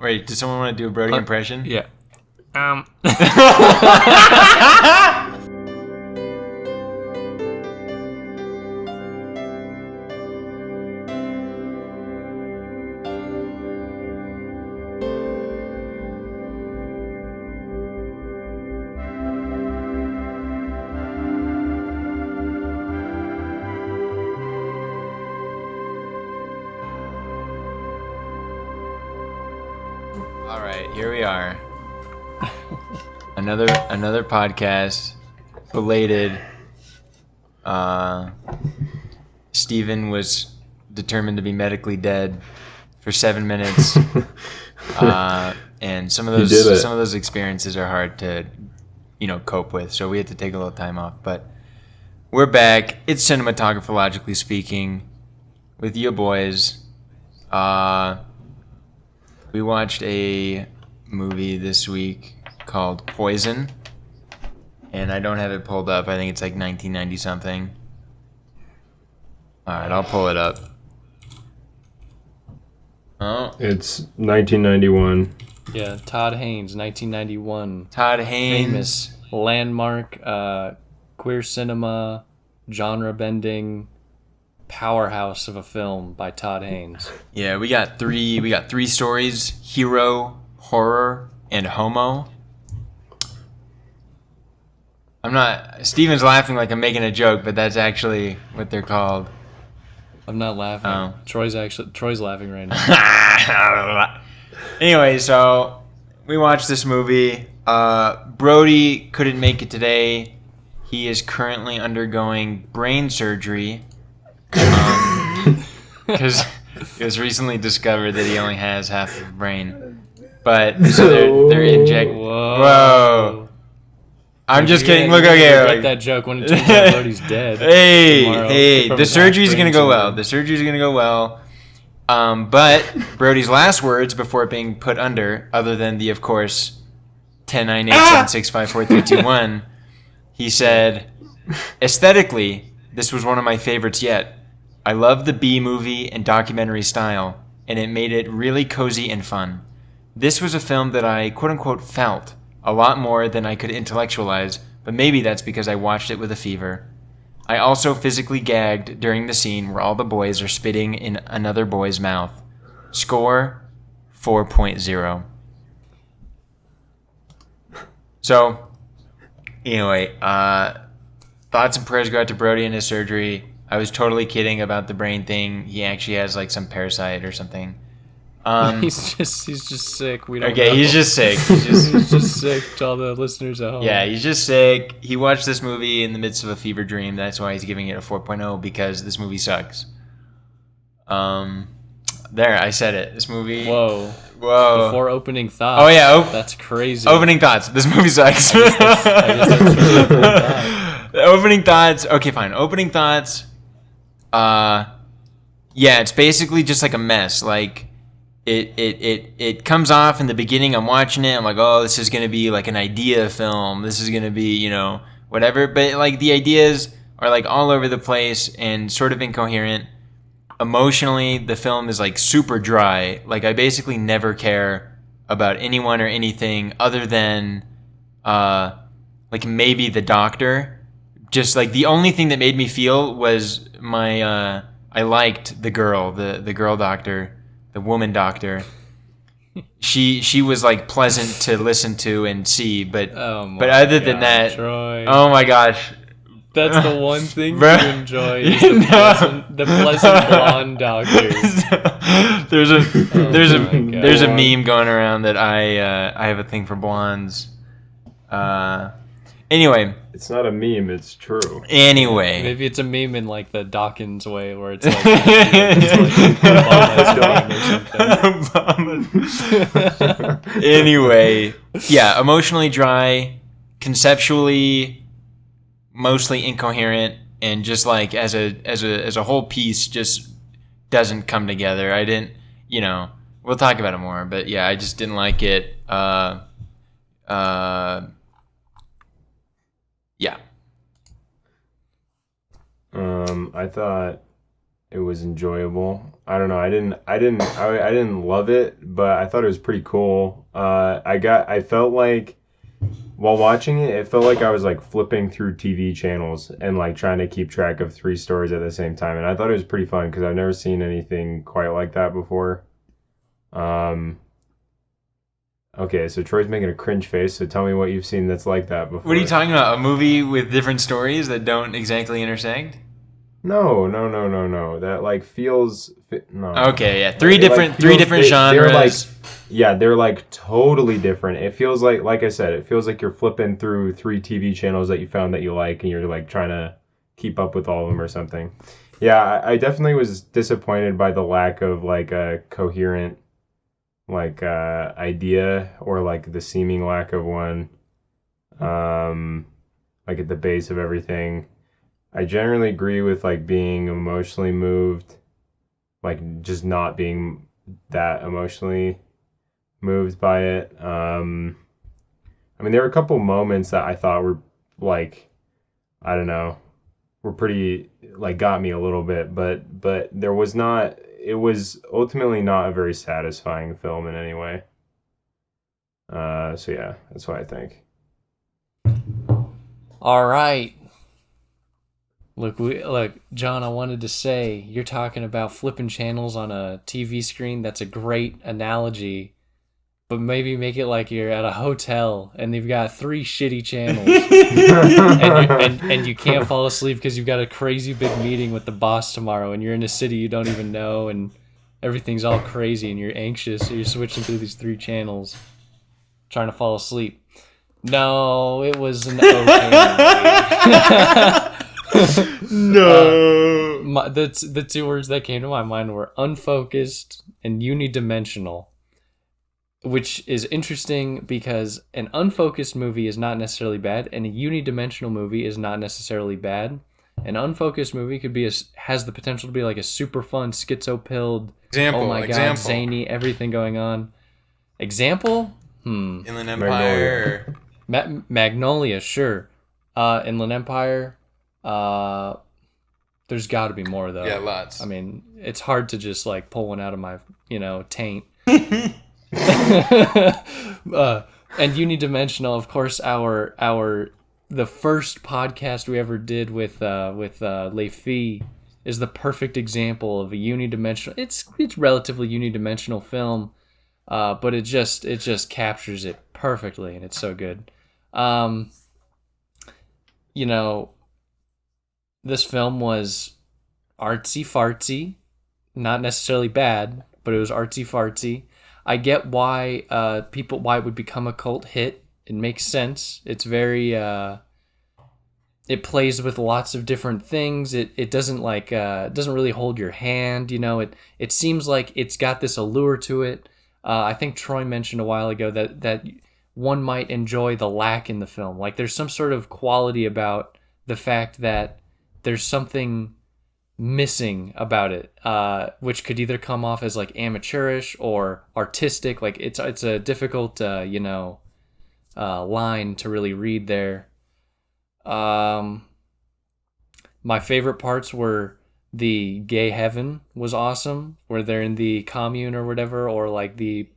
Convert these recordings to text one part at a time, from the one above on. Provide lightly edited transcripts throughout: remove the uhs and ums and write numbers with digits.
Wait, does someone want to do a Brody impression? Yeah. All right, here we are. Another podcast. Belated. Steven was determined to be medically dead for 7 minutes. And some of those experiences are hard to, cope with. So we had to take a little time off. But we're back. It's cinematographologically speaking with you boys. We watched a movie this week called Poison, and I don't have it pulled up. I think it's like 1990 something. All right, I'll pull it up. Oh, it's 1991. Yeah, Todd Haynes, 1991. Todd Haynes, famous landmark queer cinema, genre-bending powerhouse of a film by Todd Haynes. Yeah, we got three stories: hero, horror, and homo. Steven's laughing like I'm making a joke, but that's actually what they're called. I'm not laughing. Oh. Troy's laughing right now. Anyway, so we watched this movie. Brody couldn't make it today. He is currently undergoing brain surgery. Because it was recently discovered that he only has half of a brain. But so they're injecting. Whoa! I'm just kidding. Look, okay. Write that joke when it turns out Brody's dead. Hey! The surgery's gonna go well. The surgery's gonna go well. But Brody's last words before being put under, other than the, of course, 10, 9, 8, 7, 6, 5, 4, 3, 2, 1, he said, "Aesthetically, this was one of my favorites yet. I love the B-movie and documentary style, and it made it really cozy and fun. This was a film that I quote-unquote felt a lot more than I could intellectualize, but maybe that's because I watched it with a fever. I also physically gagged during the scene where all the boys are spitting in another boy's mouth. Score 4.0. So, anyway, thoughts and prayers go out to Brody and his surgery. I was totally kidding about the brain thing. He actually has like some parasite or something. He's just sick. We don't know. He's just sick. He's just sick to all the listeners at home. Yeah, he's just sick. He watched this movie in the midst of a fever dream. That's why he's giving it a 4.0, because this movie sucks. There, I said it. This movie. Whoa. Before opening thoughts. Oh yeah. That's crazy. Opening thoughts. This movie sucks. I guess that's sort of Opening thoughts. Okay, fine. Opening thoughts. Yeah, it's basically just like a mess. Like, it comes off in the beginning. I'm watching it. I'm like, oh, this is gonna be like an idea film. This is gonna be, whatever. But like the ideas are like all over the place and sort of incoherent. Emotionally, the film is like super dry. Like, I basically never care about anyone or anything other than like maybe the doctor. Just like the only thing that made me feel was I liked the girl, the girl doctor, the woman doctor. She was like pleasant to listen to and see, but other than that, Troy. Oh my gosh, that's the one thing Bro. you enjoy. Is the pleasant blonde doctor. There's a meme going around that I have a thing for blondes. Anyway. It's not a meme, it's true. Anyway. Maybe it's a meme in like the Dawkins way where it's like Anyway. Yeah, emotionally dry, conceptually mostly incoherent, and just like as a whole piece just doesn't come together. I didn't, we'll talk about it more, but yeah, I just didn't like it. Yeah. I thought it was enjoyable. I don't know. I didn't love it, but I thought it was pretty cool. I felt like while watching it, it felt like I was like flipping through TV channels and like trying to keep track of three stories at the same time. And I thought it was pretty fun because I've never seen anything quite like that before. Um, okay, so Troy's making a cringe face. So tell me what you've seen that's like that before. What are you talking about? A movie with different stories that don't exactly intersect? No, no, no, no, no. That like no. Okay, yeah, It, like, three feels different they're like genres. yeah, they're like totally different. It feels like I said, it feels like you're flipping through three TV channels that you found that you like, and you're like trying to keep up with all of them or something. Yeah, I definitely was disappointed by the lack of like a coherent like idea or like the seeming lack of one. Um, like at the base of everything. I generally agree with like being emotionally moved, like just not being that emotionally moved by it. I mean, there were a couple moments that I thought were like, I don't know, were pretty like got me a little bit, but there was not. It was ultimately not a very satisfying film in any way. So yeah, that's what I think. All right. Look, John, I wanted to say you're talking about flipping channels on a TV screen. That's a great analogy, but maybe make it like you're at a hotel and they've got three shitty channels, and you can't fall asleep because you've got a crazy big meeting with the boss tomorrow, and you're in a city you don't even know, and everything's all crazy, and you're anxious, so you're switching through these three channels, trying to fall asleep. No, it was an okay movie. No. The two words that came to my mind were unfocused and unidimensional, which is interesting because an unfocused movie is not necessarily bad, and a unidimensional movie is not necessarily bad. An unfocused movie has the potential to be like a super fun, schizo-pilled, oh my god, zany, everything going on. Example? Inland Magnolia. Empire. Magnolia, sure. Inland Empire. There's got to be more though. Yeah, lots. I mean, it's hard to just like pull one out of my taint. And unidimensional, of course. The first podcast we ever did with Leify is the perfect example of a unidimensional. It's relatively unidimensional film, but it just captures it perfectly, and it's so good. You know, this film was artsy fartsy, not necessarily bad, but it was artsy fartsy. I get why why it would become a cult hit. It makes sense. It's very it plays with lots of different things. It doesn't doesn't really hold your hand. It seems like it's got this allure to it. I think Troy mentioned a while ago that one might enjoy the lack in the film. Like there's some sort of quality about the fact that there's something missing about it, which could either come off as like amateurish or artistic. Like it's a difficult line to really read there. My favorite parts were the gay heaven was awesome, where they're in the commune or whatever, or like the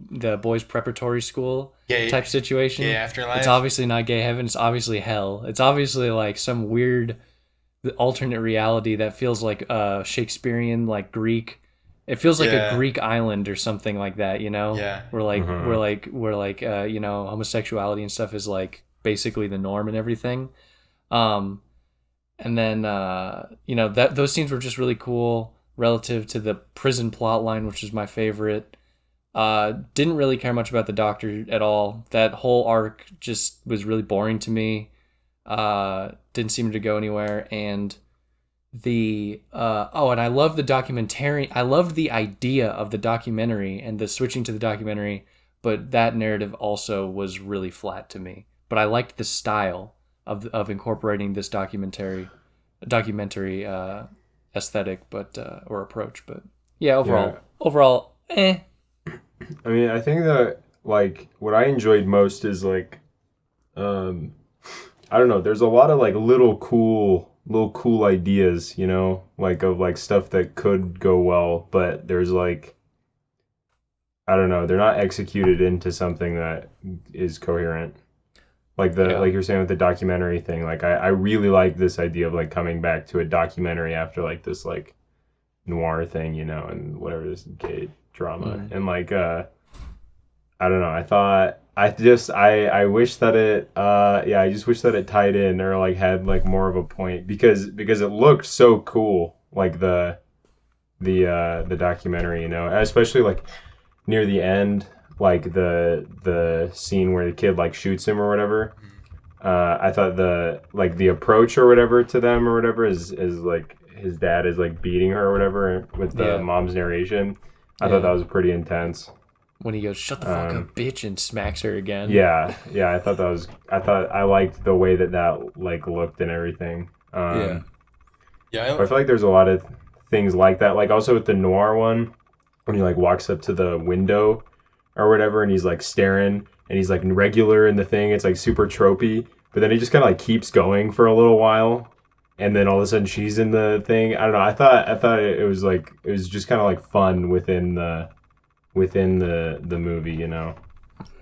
boys' preparatory school type situation. Gay afterlife. It's obviously not gay heaven. It's obviously hell. It's obviously like some weird alternate reality that feels like Shakespearean, like Greek. It feels like a Greek island or something like that, Yeah. where homosexuality and stuff is like basically the norm and everything. And then that those scenes were just really cool relative to the prison plot line, which is my favorite. Didn't really care much about the Doctor at all. That whole arc just was really boring to me. Didn't seem to go anywhere. And and I love the documentary. I loved the idea of the documentary and the switching to the documentary, but that narrative also was really flat to me. But I liked the style of incorporating this documentary aesthetic, but or approach. But yeah, overall, eh. I mean, I think that like what I enjoyed most is like I don't know, there's a lot of like little cool little cool ideas, you know, like of like stuff that could go well, but there's like I don't know, they're not executed into something that is coherent. Yeah. Like you're saying with the documentary thing, like I really like this idea of like coming back to a documentary after like this like noir thing, you know, and whatever this gay drama. Mm. And like I don't know, I wish that it I just wish that it tied in or like had like more of a point because it looked so cool, like the documentary, you know, especially like near the end, like the scene where the kid like shoots him or whatever. I thought the approach or whatever to them or whatever is like his dad is like beating her or whatever with the Yeah. mom's narration. I thought Yeah. that was pretty intense. When he goes, "Shut the fuck up, bitch," and smacks her again. Yeah, I thought I liked the way that like looked and everything. Yeah. Yeah, But I feel like there's a lot of things like that. Like also with the noir one, when he like walks up to the window or whatever, and he's like staring, and he's like regular in the thing. It's like super tropey, but then he just kind of like keeps going for a little while, and then all of a sudden she's in the thing. I don't know. I thought it was like it was just kind of like fun within the movie, you know,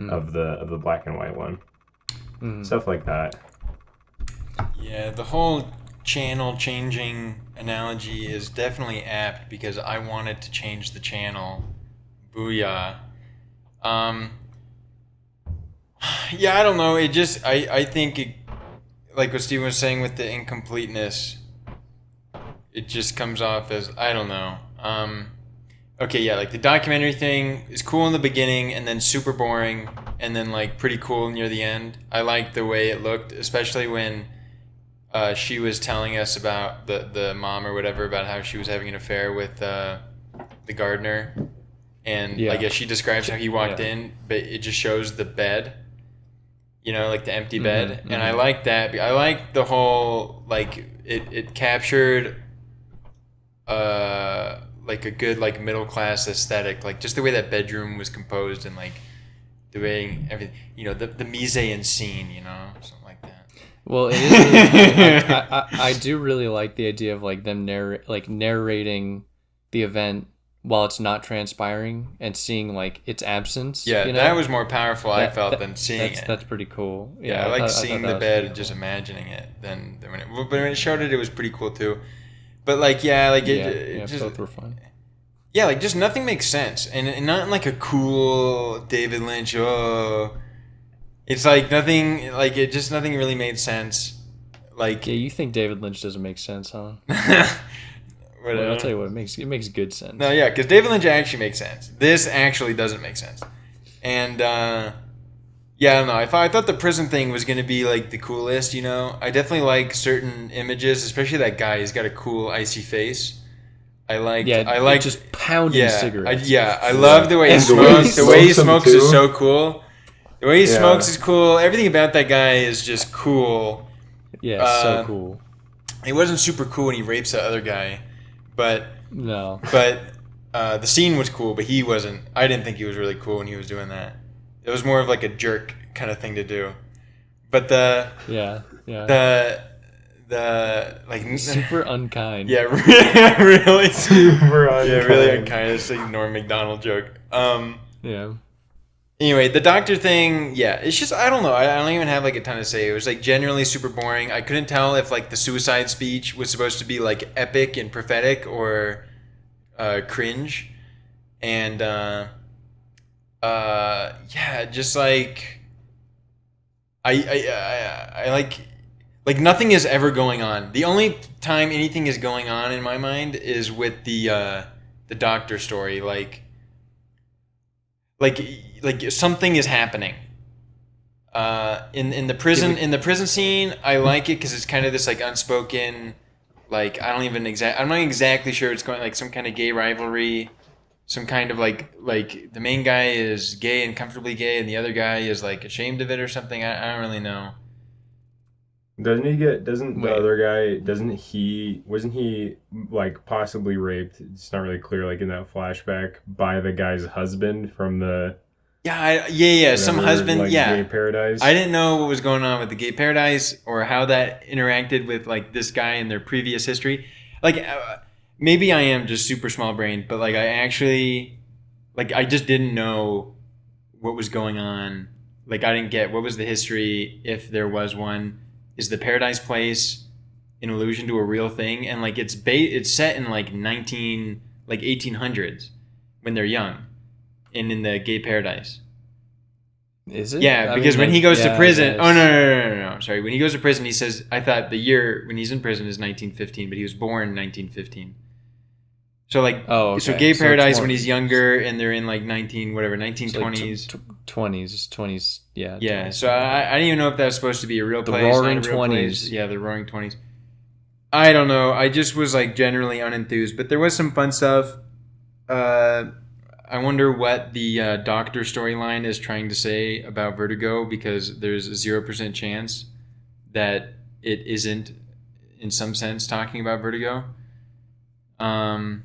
of the black and white one, stuff like that. yeah, the whole channel changing analogy is definitely apt because I wanted to change the channel. Booyah. Um, yeah, I don't know. It just, I think, it, like what Steven was saying with the incompleteness, it just comes off as, I don't know. Okay, yeah, like the documentary thing is cool in the beginning and then super boring and then like pretty cool near the end. I liked the way it looked, especially when she was telling us about the mom or whatever about how she was having an affair with the gardener, and Yeah. I guess she describes how he walked Yeah. in, but it just shows the bed, you know, like the empty bed, Mhm, and I mhm. like that. I like the whole like it captured like a good like middle class aesthetic, like just the way that bedroom was composed and like the way everything, you know, the mise en scene, you know, something like that. Well, it is really. I do really like the idea of like them narrating the event while it's not transpiring and seeing like its absence. Yeah, You that know, was more powerful, I felt, than seeing that's it. that's pretty cool. Yeah, Yeah, I liked I thought seeing that the was bed pretty and just cool. imagining it. Then when but when it showed it, it was pretty cool too. But like, yeah, like Yeah, it yeah, just both were fun. yeah, like just nothing makes sense, and not in like a cool David Lynch. Oh, it's like nothing, like it just nothing really made sense. Yeah, Like, you think David Lynch doesn't make sense, huh? Well, I'll tell whatever. you what, it makes good No, sense. yeah, because David Lynch actually makes sense. This actually doesn't make sense, and yeah, I don't know. I thought the prison thing was gonna be like the coolest. You know, I definitely like certain images, especially that guy. He's got a cool icy face. Yeah, I it liked, just pounding cigarettes. yeah. I love Yeah, the way he And the way he smokes. The way he smokes them smokes is too. so cool. The way he smokes Yeah, is cool. Everything about that guy is just cool. yeah, so Uh, cool. he wasn't super cool when he rapes the other guy, but No. but the scene was cool. But he wasn't. I didn't think he was really cool when he was doing that. It was more of like a jerk kind of thing to do. But Yeah, yeah. the the like Super unkind. yeah, really super yeah, really unkind. unkind. It's like Norm Macdonald joke. Yeah. Anyway, the doctor thing, yeah, it's just I don't know. I don't even have like a ton to say. It was like generally super boring. I couldn't tell if like the suicide speech was supposed to be like epic and prophetic or cringe, and yeah, just like I like nothing is ever going on. The only time anything is going on in my mind is with the doctor story. Like like something is happening. In the prison scene, I like it because it's kind of this like unspoken, like I'm not exactly sure it's going like some kind of gay rivalry, some kind of like the main guy is gay and comfortably gay, and the other guy is like ashamed of it or something. I don't really know. Doesn't the Wait. other guy, wasn't he like possibly raped? It's not really clear, like in that flashback, by the guy's husband from the Yeah. Some Whatever, husband, like yeah. gay paradise. I didn't know what was going on with the gay paradise or how that interacted with like this guy and their previous history. Like maybe I am just super small brained, but like I actually like I just didn't know what was going on. Like I didn't get what was the history if there was one. Is the Paradise Place an allusion to a real thing? And like it's set in like 1800s when they're young and in the gay paradise. Is it? Yeah, I because mean, when he goes to yeah, I prison, oh guess. no, sorry. When he goes to prison, he says, "I thought the year when he's in prison is 1915, but he was born 1915." So like, Oh, so okay. gay So paradise when he's younger, and they're in like 19 whatever it's like 1920s. 20s, yeah, Yeah, 20s. so I didn't even know if that was supposed to be a real The place, not Roaring a real place. 20s. Yeah, the Roaring Twenties. I don't know. I just was like generally unenthused, but there was some fun stuff. Uh, I wonder what the doctor storyline is trying to say about Vertigo because there's a 0% chance that it isn't, in some sense, talking about Vertigo. Um,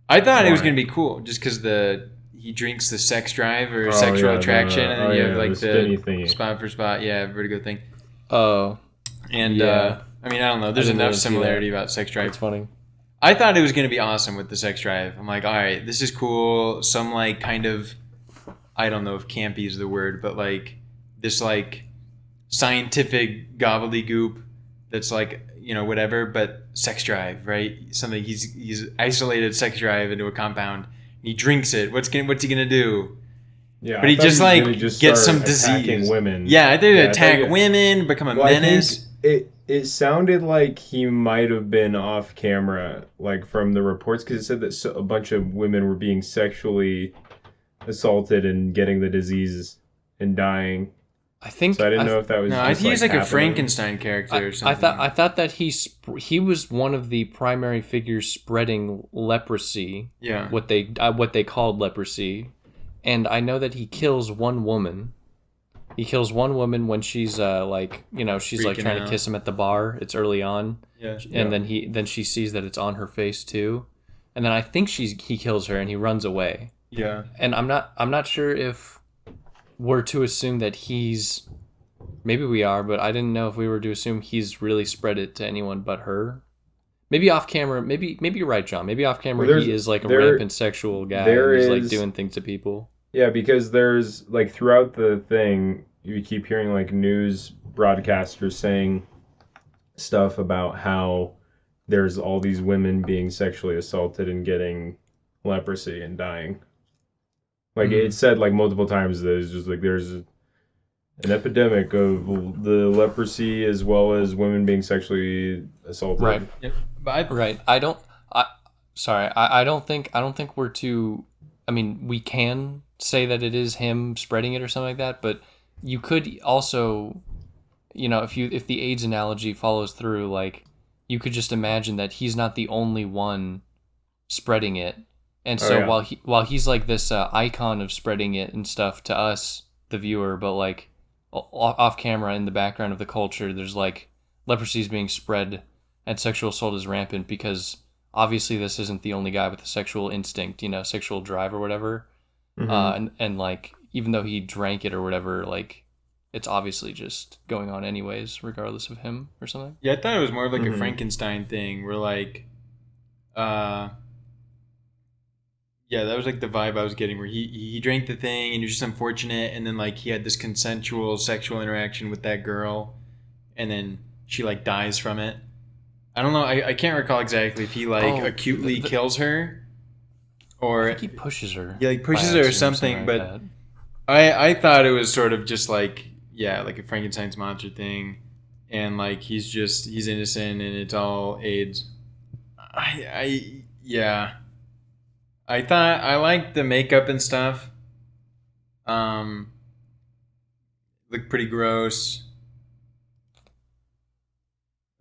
I thought it was Why? gonna be cool just because he drinks the sex drive or Oh sexual yeah, attraction, and then you have the like spinny the thingy. spot for spot, yeah, Vertigo thing. Oh, And yeah. I mean, I don't know. I There's didn't enough really see similarity that. about sex drive. That's funny. I thought it was gonna be awesome with the sex drive. I'm like, all right, this is cool. Some like kind of, I don't know if campy is the word, but like this like scientific gobbledygook that's like whatever, but sex drive, right? Something he's isolated sex drive into a compound. He drinks it. What's he gonna do? Yeah, But I he thought he just was gonna like just gets start some attacking disease. women. Yeah, I think Yeah, I thought attack you. women, become a Well, I think menace. it sounded like he might have been off camera, like from the reports, because it said that a bunch of women were being sexually assaulted and getting the disease and dying. I So I think didn't I know if that was No, just he's like like a happening. Frankenstein character or I something. thought that he was one of the primary figures spreading leprosy, Yeah, what they called leprosy, and I know that he kills one woman. He kills one woman when she's like she's like freaking trying to out. kiss him at the bar. It's early on, Yeah, and Yeah. then she sees that it's on her face too, and then I think he kills her and he runs away. yeah. And I'm not sure if we're to assume that he's maybe we are, but I didn't know if we were to assume he's really spread it to anyone but her. Maybe off camera, maybe you're right, John. Maybe off Well, camera he is like a rampant sexual guy and there he's like is doing things to people. yeah, because there's like throughout the thing, you keep hearing like news broadcasters saying stuff about how there's all these women being sexually assaulted and getting leprosy and dying. Like it Mm. said like multiple times that it's just like there's an epidemic of the leprosy as well as women being sexually Right. assaulted. Yep. But Right. I don't. I sorry. I don't think we're too. I mean, we can say that it is him spreading it or something like that, but you could also, if the AIDS analogy follows through, like you could just imagine that he's not the only one spreading it, and Oh so yeah. while he's like this icon of spreading it and stuff to us, the viewer, but like off camera in the background of the culture, there's like leprosy is being spread and sexual assault is rampant because obviously this isn't the only guy with a sexual instinct, sexual drive or whatever. Hmm. And like even though he drank it or whatever, like it's obviously just going on anyways, regardless of him or something. yeah, I thought it was more of like a Hmm. Frankenstein thing where like, uh, yeah, that was like the vibe I was getting where he drank the thing and he was just unfortunate, and then like he had this consensual sexual interaction with that girl, and then she like dies from it. I don't know. I can't recall exactly if he like Oh, acutely kills her I or think he pushes her he like by pushes her or accident or something something. like But that. I thought it was sort of just like yeah, like a Frankenstein's monster thing, and like he's innocent and it's all AIDS. I yeah. I thought I liked the makeup and stuff. Um, looked pretty gross.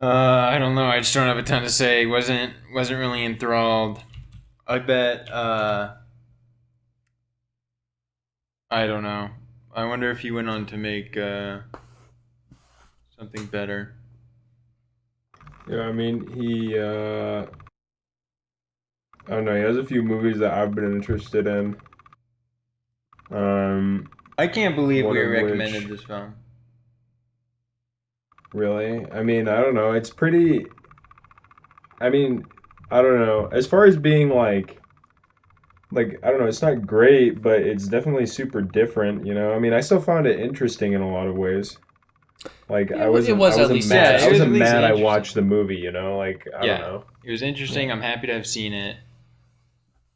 I don't know. I just don't have a ton to say. Wasn't really enthralled. I bet. I don't know. I wonder if he went on to make something better. Yeah, I mean I don't know, he has a few movies that I've been interested in. I can't believe One we of recommended which- this film. Really? I mean, I don't know. It's pretty. I mean, I don't know. As far as being like I don't know, it's not great, but it's definitely super different, you know? I mean, I still found it interesting in a lot of ways. Like It I wa- it wasn't was I at wasn't least mad. Yeah, I it was wasn't at least mad I interesting. watched the movie, you know? Like I don't Yeah, know. it was interesting. Yeah. I'm happy to have seen it.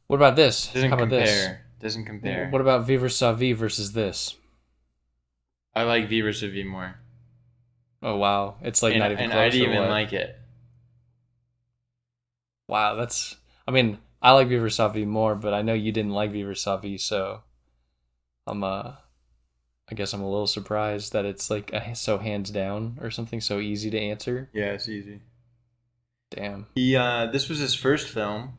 What about this? Doesn't How about compare. Doesn't this? compare. What about Vivre Sa Vie versus this? I like Vivre Sa Vie more. Oh wow, it's like not even And close. I didn't or even what? like it. Wow, that's. I mean, I like Vivre Sa Vie more, but I know you didn't like Vivre Sa Vie, so I'm I guess I'm a little surprised that it's like so hands down or something so easy to answer. Yeah, it's easy. Damn, This was his first film.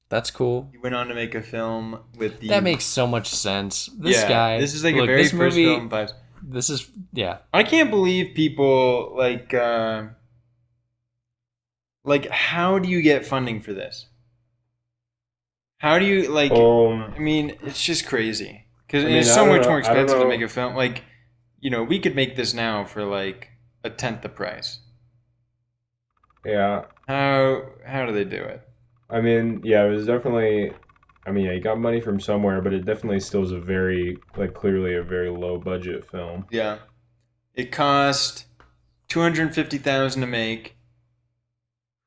that's cool. He went on to make a film with the. That makes so much sense. This Yeah, guy. This is like look, a very this first movie, film vibes. This is yeah. I can't believe people like how do you get funding for this? How do you like? I mean, it's just crazy because I mean, it's I so don't much know- more I don't expensive to know. make a film. Like, we could make this now for like a tenth the price. Yeah. How do they do it? I mean, yeah, it was definitely. I mean, yeah, he got money from somewhere, but it definitely still is a very, like, clearly a very low budget film. Yeah, it cost $250,000 to make.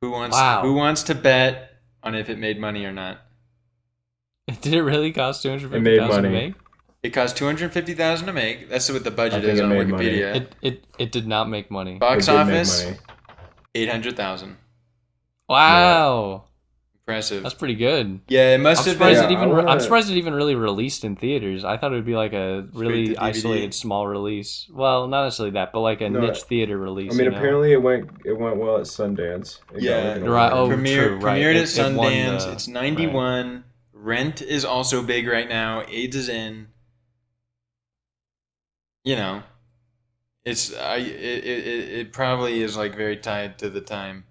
Wow. Who wants to bet on if it made money or not? Did it really cost It made $250,000 to money. make? It cost $250,000 to make. That's what the I budget think is it on made Wikipedia. money. It did not make money. Box It did make office money. 800,000. Wow, Impressive. that's pretty good. Yeah, it I'm must have surprised been. Yeah, I wanna- I'm surprised it even really released in theaters. I thought it would be like a Straight really to DVD. isolated small release. Well, not necessarily that, but like a No, niche theater release. I mean, you know? apparently it went well at Sundance. It got, Yeah. like, an Right, award. oh, true, right. Premiered at It won Sundance. the- It's 91. Rent is also big right now. AIDS is in. It's it probably is like very tied to the time.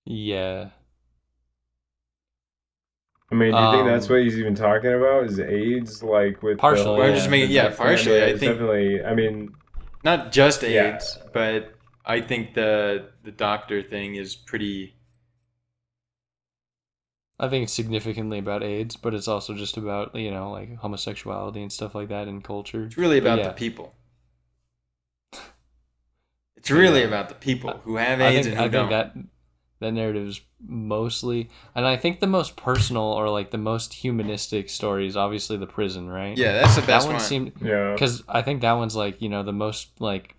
Yeah. I mean, do you think that's Um, what he's even talking about? Is AIDS like with Partially, the whole, Well, I'm just making- the yeah, death partially, thing? I It's think- definitely. I mean, Not just Yeah. AIDS, but I think the doctor thing is pretty. I think it's significantly about AIDS, but it's also just about like homosexuality and stuff like that in culture. It's really But about yeah, the people. It's really Yeah. about the people who have I AIDS think and who I think don't. that narrative is mostly, and I think the most personal or like the most humanistic story is obviously the prison, right? Yeah, that's the that best one one. seemed yeah. because I think that one's like the most like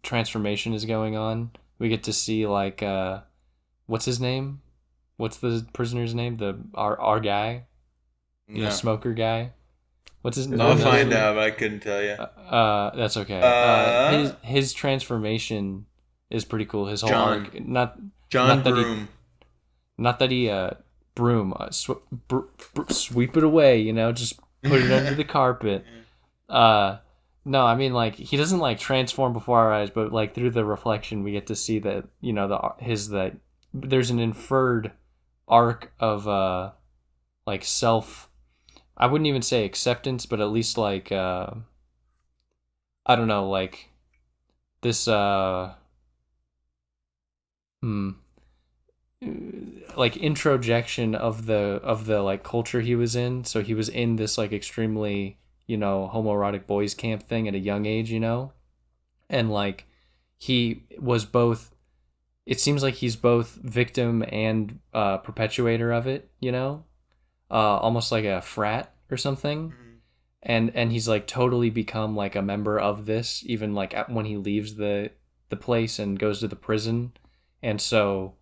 transformation is going on. We get to see like what's his name? What's the prisoner's name? Our guy, No. smoker guy. What's his name? I'll find out, but I couldn't tell you. That's okay. His transformation is pretty cool. His whole John. arc, not John that he- Broom. not that he sweep it away, just put it under the carpet. No, I mean like he doesn't like transform before our eyes, but like through the reflection we get to see that that there's an inferred arc of like self. I wouldn't even say acceptance, but at least like I don't know, like this like introjection of the like culture he was in. So he was in this like extremely homoerotic boys camp thing at a young age, and like he was both. It seems like he's both victim and perpetuator of it, almost like a frat or something. And he's like totally become like a member of this, even like when he leaves the place and goes to the prison. And so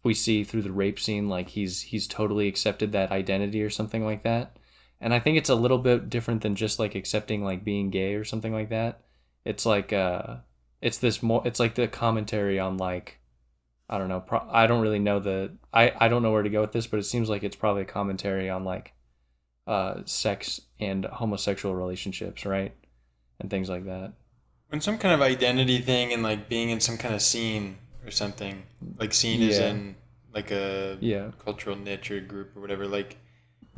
we see through the rape scene like he's totally accepted that identity or something like that. And I think it's a little bit different than just like accepting like being gay or something like that. It's like it's like the commentary on like, I don't know, I don't really know I don't know where to go with this, but it seems like it's probably a commentary on like sex and homosexual relationships, right? And things like that. When some kind of identity thing and like being in some kind of scene or something, like scene is Yeah. in like a Yeah. cultural niche or group or whatever, like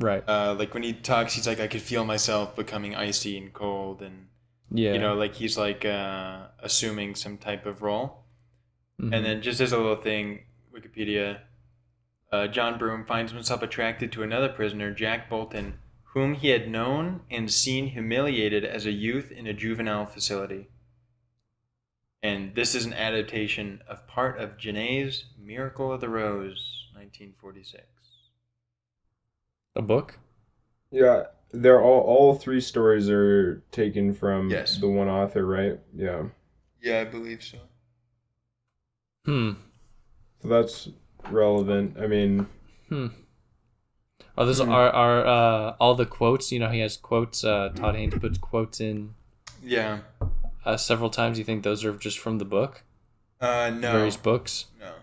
Right. Like when he talks, he's like, I could feel myself becoming icy and cold, and Yeah. like he's like assuming some type of role. Mhm. And then just as a little thing, Wikipedia, John Broome finds himself attracted to another prisoner, Jack Bolton, whom he had known and seen humiliated as a youth in a juvenile facility. And this is an adaptation of part of Genet's Miracle of the Rose, 1946. A book? Yeah, they're all three stories are taken from Yes. the one author, right? Yeah. Yeah, I believe so. Hmm. So that's relevant. I mean, Hmm. Are those are all the quotes? You know, he has quotes. Todd Haynes puts quotes in Yeah. several times. You think those are just from the book? No. Various books. No.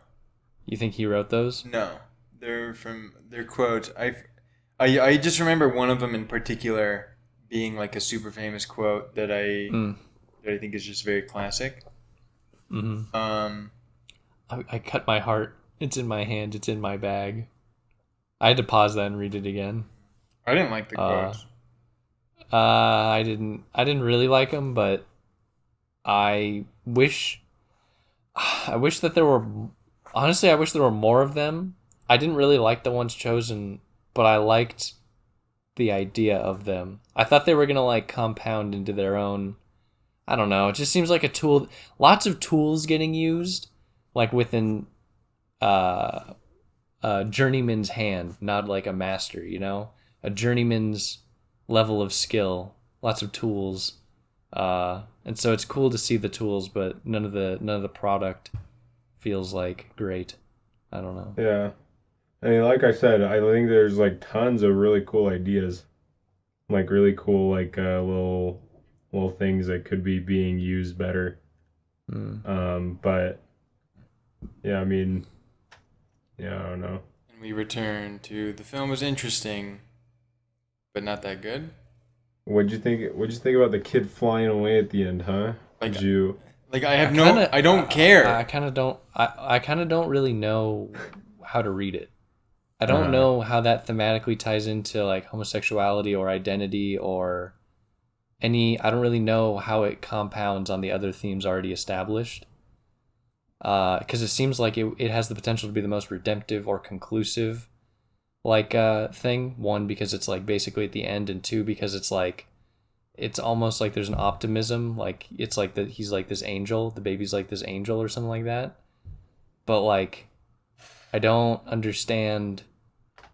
You think he wrote those? No. They're quotes. I just remember one of them in particular being like a super famous quote that I think is just very classic. Mm-hmm. Um, I cut my heart. It's in my hand. It's in my bag. I had to pause that and read it again. I didn't like the quotes. I didn't really like them, but I wish that there were, honestly, I wish there were more of them. I didn't really like the ones chosen, but I liked the idea of them. I thought they were going to like compound into their own, I don't know. It just seems like a tool, lots of tools getting used like within a journeyman's hand, not like a master, you know? A journeyman's level of skill, lots of tools. And so it's cool to see the tools, but none of the product feels like great. I don't know. yeah. I mean, like I said, I think there's like tons of really cool ideas, like really cool like little things that could be being used better. But yeah, I mean, yeah, I don't know. And we return to the film was interesting, but not that good. What'd you think? What'd you think about the kid flying away at the end, huh? Like, Did you? like I don't care. I kind of don't. I kind of don't really know how to read it. I don't know how that thematically ties into like homosexuality or identity or any. I don't really know how it compounds on the other themes already established. Because it seems like it has the potential to be the most redemptive or conclusive like thing. One, because it's like basically at the end, and two, because it's like it's almost like there's an optimism, like it's like that he's like this angel, the baby's like this angel or something like that. But like I don't understand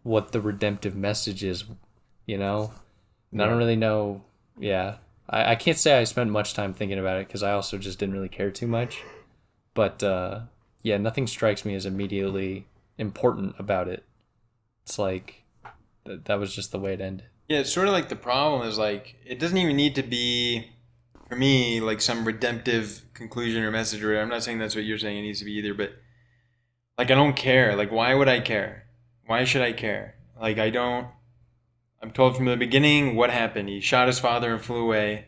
what the redemptive message is, you know? And I don't really know. Yeah. I can't say I spent much time thinking about it because I also just didn't really care too much. But yeah, nothing strikes me as immediately important about it. It's like that was just the way it ended. Yeah, it's sort of like the problem is like it doesn't even need to be for me like some redemptive conclusion or message or whatever. I'm not saying that's what you're saying it needs to be either, but like I don't care. Like why would I care? Why should I care? Like I don't. I'm told from the beginning what happened. He shot his father and flew away.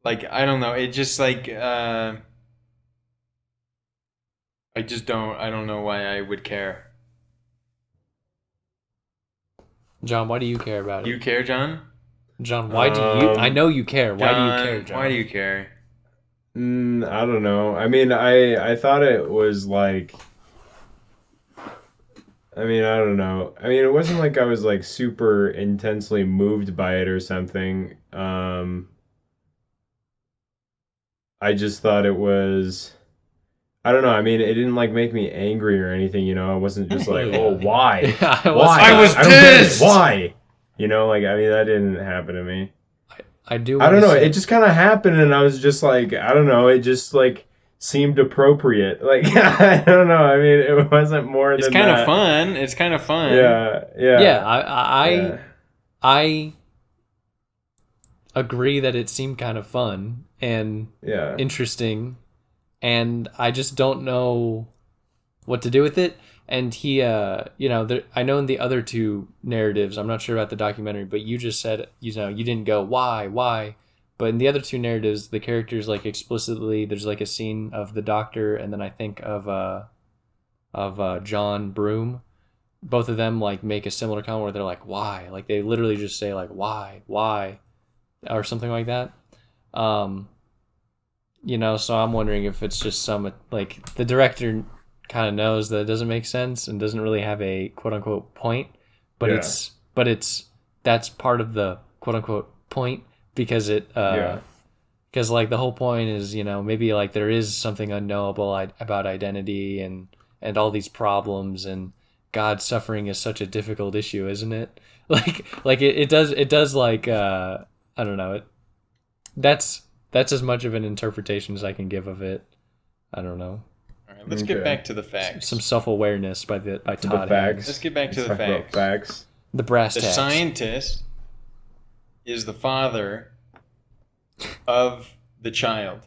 Like I don't know. It just like I just don't. I don't know why I would care. John, why do you care about Do you it? care, John? John, why do you? I know you care. Why do you care, John? Why do you care? I don't know. I mean, I thought it was like. I mean, I don't know. I mean, it wasn't like I was like super intensely moved by it or something. I just thought it was. I don't know. I mean, it didn't like make me angry or anything. I wasn't just like, Yeah. oh, why? Yeah, Why? I was don't get it. pissed! Why? Like I mean, that didn't happen to me. I do. I don't know. Say, It just kind of happened, and I was just like, I don't know. It just like seemed appropriate. Like I don't know. I mean, it wasn't more It's than kind of that. fun. It's kind of fun. Yeah, yeah, yeah, yeah. I agree that it seemed kind of fun and Yeah. interesting, and I just don't know what to do with it. And he, I know in the other two narratives, I'm not sure about the documentary, but you just said, you didn't go why, but in the other two narratives, the characters like explicitly, there's like a scene of the doctor, and then I think of John Broome, both of them like make a similar comment where they're like, why? Like they literally just say like, why, or something like that. You know, so I'm wondering if it's just some like the director kind of knows that it doesn't make sense and doesn't really have a quote unquote point, but it's that's part of the quote unquote point because because like the whole point is, you know, maybe like there is something unknowable about identity and all these problems, and God, suffering is such a difficult issue, isn't it? Like it does like I don't know, that's as much of an interpretation as I can give of it. I don't know. All right, let's get back to the facts. Some self-awareness by Todd Haynes. Let's get back to the facts. The brass tacks. The scientist is the father of the child.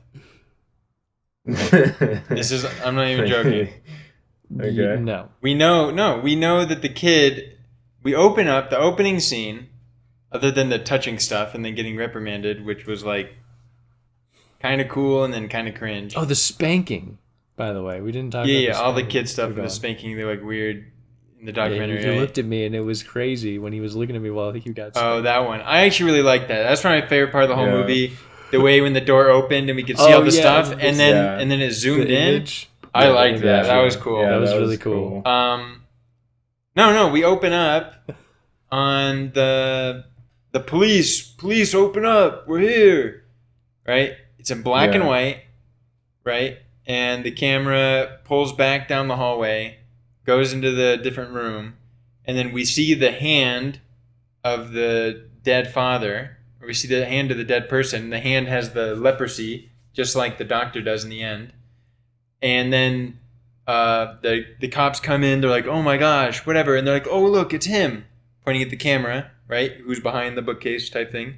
I'm not even joking. Okay. No. We know that the kid, we open up the opening scene, other than the touching stuff and then getting reprimanded, which was like kind of cool and then kind of cringe. Oh, the spanking, by the way. We didn't talk about Yeah, all the kid stuff and the spanking, they're like weird in the documentary. Yeah, he looked at me and it was crazy when he was looking at me while he got spanked. Oh, that one. I actually really liked that. That's probably my favorite part of the whole movie. The way when the door opened and we could see all the stuff and then it zoomed in. I liked that. That was cool. Yeah, that was really cool. No, we open up on the police. Police, open up. We're here. Right? It's in black and white. Right? And the camera pulls back down the hallway, goes into the different room, and then we see the hand of the dead father. Or we see the hand of the dead person. The hand has the leprosy, just like the doctor does in the end. And then the cops come in. They're like, oh my gosh, whatever. And they're like, oh, look, it's him. Pointing at the camera, right? Who's behind the bookcase type thing.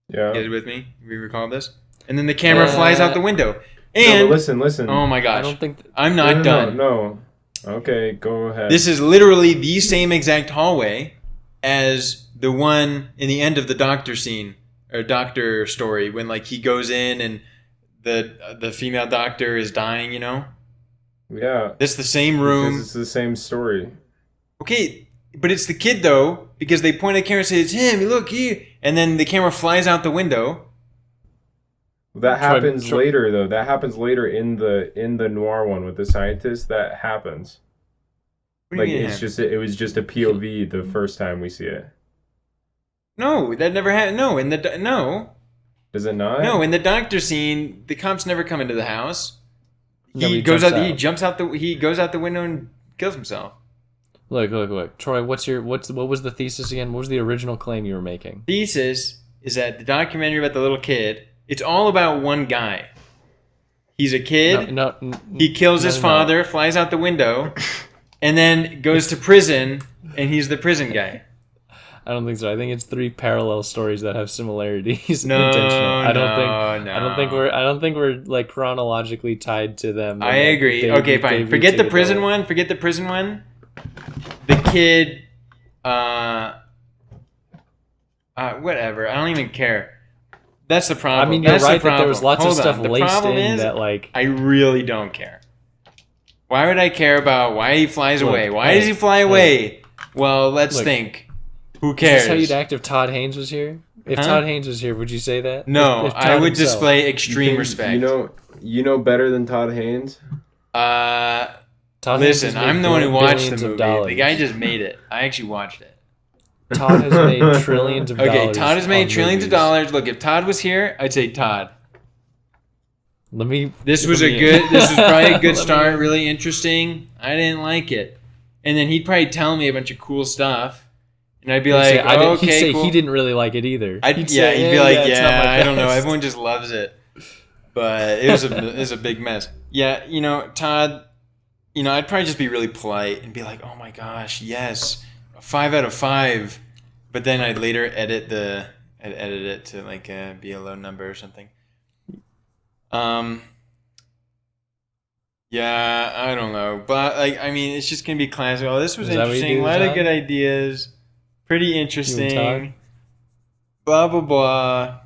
Yeah. You guys with me? We recall this? And then the camera flies out the window. No, And but listen. Oh my gosh. I don't think... I'm not done. No. Okay, go ahead. This is literally the same exact hallway as the one in the end of the doctor scene, or doctor story, when like he goes in and the female doctor is dying, you know? Yeah. It's the same room. Because it's the same story. Okay, but it's the kid though, because they point at the camera and say, it's him, look here. And then the camera flies out the window. That happens later though. That happens later in the noir one with the scientist. That happens. Like it was just a POV the first time we see it. No, that never happened. No, Is it not? No, in the doctor scene, the cops never come into the house. He goes out. He goes out the window and kills himself. Look. Troy, what was the thesis again? What was the original claim you were making? Thesis is that the documentary about the little kid, it's all about one guy. He's a kid. He kills his father, flies out the window, and then goes to prison, and he's the prison guy. I don't think so. I think it's three parallel stories that have similarities. No, I don't think we're like chronologically tied to them. I agree. Okay, fine. Forget the prison one. The kid, whatever. I don't even care. That's the problem. I mean, you're right that there was lots of stuff laced in that, like... I really don't care. Why would I care about why he flies away? Why does he fly away? Well, let's think. Who cares? Is this how you'd act if Todd Haynes was here? If Todd Haynes was here, would you say that? No, I would display extreme respect. You know better than Todd Haynes? Listen, I'm the one who watched the movie. The guy just made it. I actually watched it. Todd has made trillions of dollars. Okay, Todd has made trillions of dollars. Look, if Todd was here, I'd say Todd. This was probably a good start, really interesting. I didn't like it. And then he'd probably tell me a bunch of cool stuff. And I'd be like, okay, he'd say cool. He didn't really like it either. He'd be like, I don't know. Everyone just loves it. But it was a big mess. Yeah, Todd, I'd probably just be really polite and be like, oh my gosh, yes, 5 out of 5. But then I'd later edit it to like be a low number or something. Yeah, I don't know. But it's just gonna be classic. Oh, this was interesting. A lot of good ideas. Pretty interesting. Blah blah blah.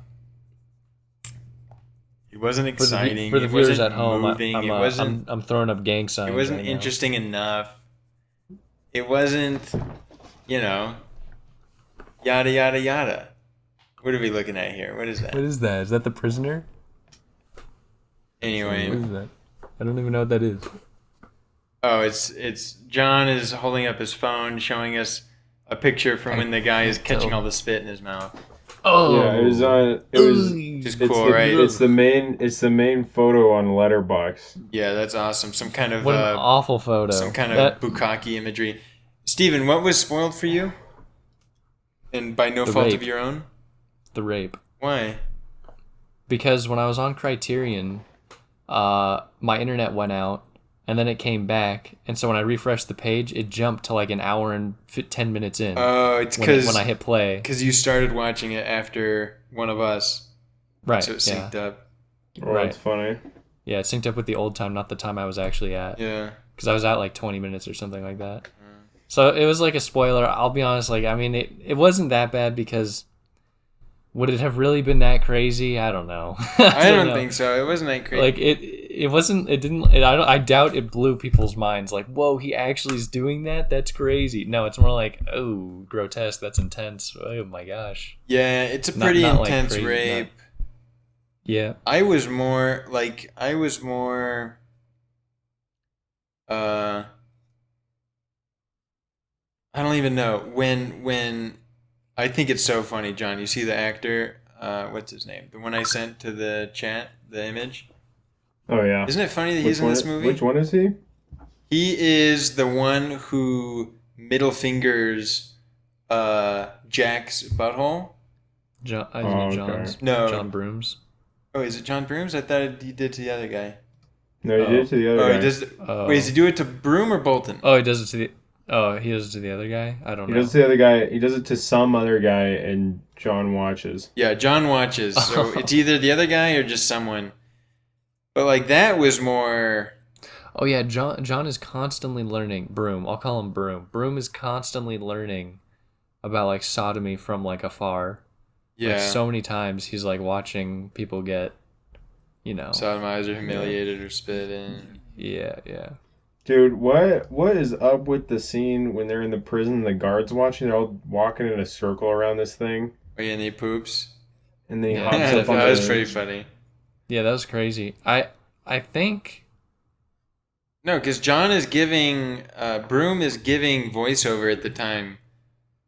It wasn't exciting. For the viewers at home, moving. I'm throwing up gang signs. It wasn't interesting enough. it wasn't, you know, yada yada yada. What are we looking at here? What is that? What is that? Is that The Prisoner? Anyway, What is that? I don't even know what that is. oh, it's John is holding up his phone, showing us a picture from when the guy is catching all the spit in his mouth. Oh, Yeah, it was on. It was. Just It's cool, the, right? it's the main. It's the main photo on Letterboxd. Yeah, that's awesome. Some kind of what an awful photo. some kind of That- bukkake imagery. Steven, what was spoiled for you? And by no The fault rape. of your own? the rape. Why? Because when I was on Criterion, my internet went out, and then it came back, and so when I refreshed the page, it jumped to like an hour and 10 minutes in. Oh, it's when because I hit play. Because you started watching it after one of us, Right. so it synced up. Oh, Right. that's funny. Yeah, it synced up with the old time, not the time I was actually at. Yeah. Because I was at like 20 minutes or something like that. So it was like a spoiler. I'll be honest, like, I mean, it wasn't that bad because would it have really been that crazy? I don't know. I don't know. think so. It wasn't that crazy. Like it wasn't. It didn't. I doubt it blew people's minds. Like, whoa, he actually is doing that. That's crazy. No, it's more like, oh, grotesque. That's intense. Oh my gosh. yeah, it's a Not- pretty not like intense crazy, rape. Yeah. I was more. I don't even know when I think it's so funny, John. You see the actor, what's his name? The one I sent to the chat, the image. Oh yeah. Isn't it funny that Which he's in one- this movie? Which one is he? He is the one who middle fingers Jack's butthole. John. Oh, okay. John's. No. John Brooms. Oh, is it John Brooms? I thought he did to the other guy. No, he Oh. did it to the other Oh, guy. he does. Oh. Wait, does he do it to Broom or Bolton? Oh, he does it to the. Oh, he does it to the other guy. I don't He know. does it to the other guy. He does it to some other guy, and John watches. Yeah, John watches. So it's either the other guy or just someone. But like that was more. Oh yeah, John is constantly learning. Broom. I'll call him Broom. Broom is constantly learning about like sodomy from like afar. Yeah. Like, so many times he's like watching people get, you know. Sodomized or humiliated or spit in. Yeah. Dude, what is up with the scene when they're in the prison and the guards watching? They're all walking in a circle around this thing, Oh, yeah, and he poops. and then he Yeah, hops Yeah, up on that was the... pretty funny. Yeah, that was crazy. I think. No, because John is giving. Broom is giving voiceover at the time.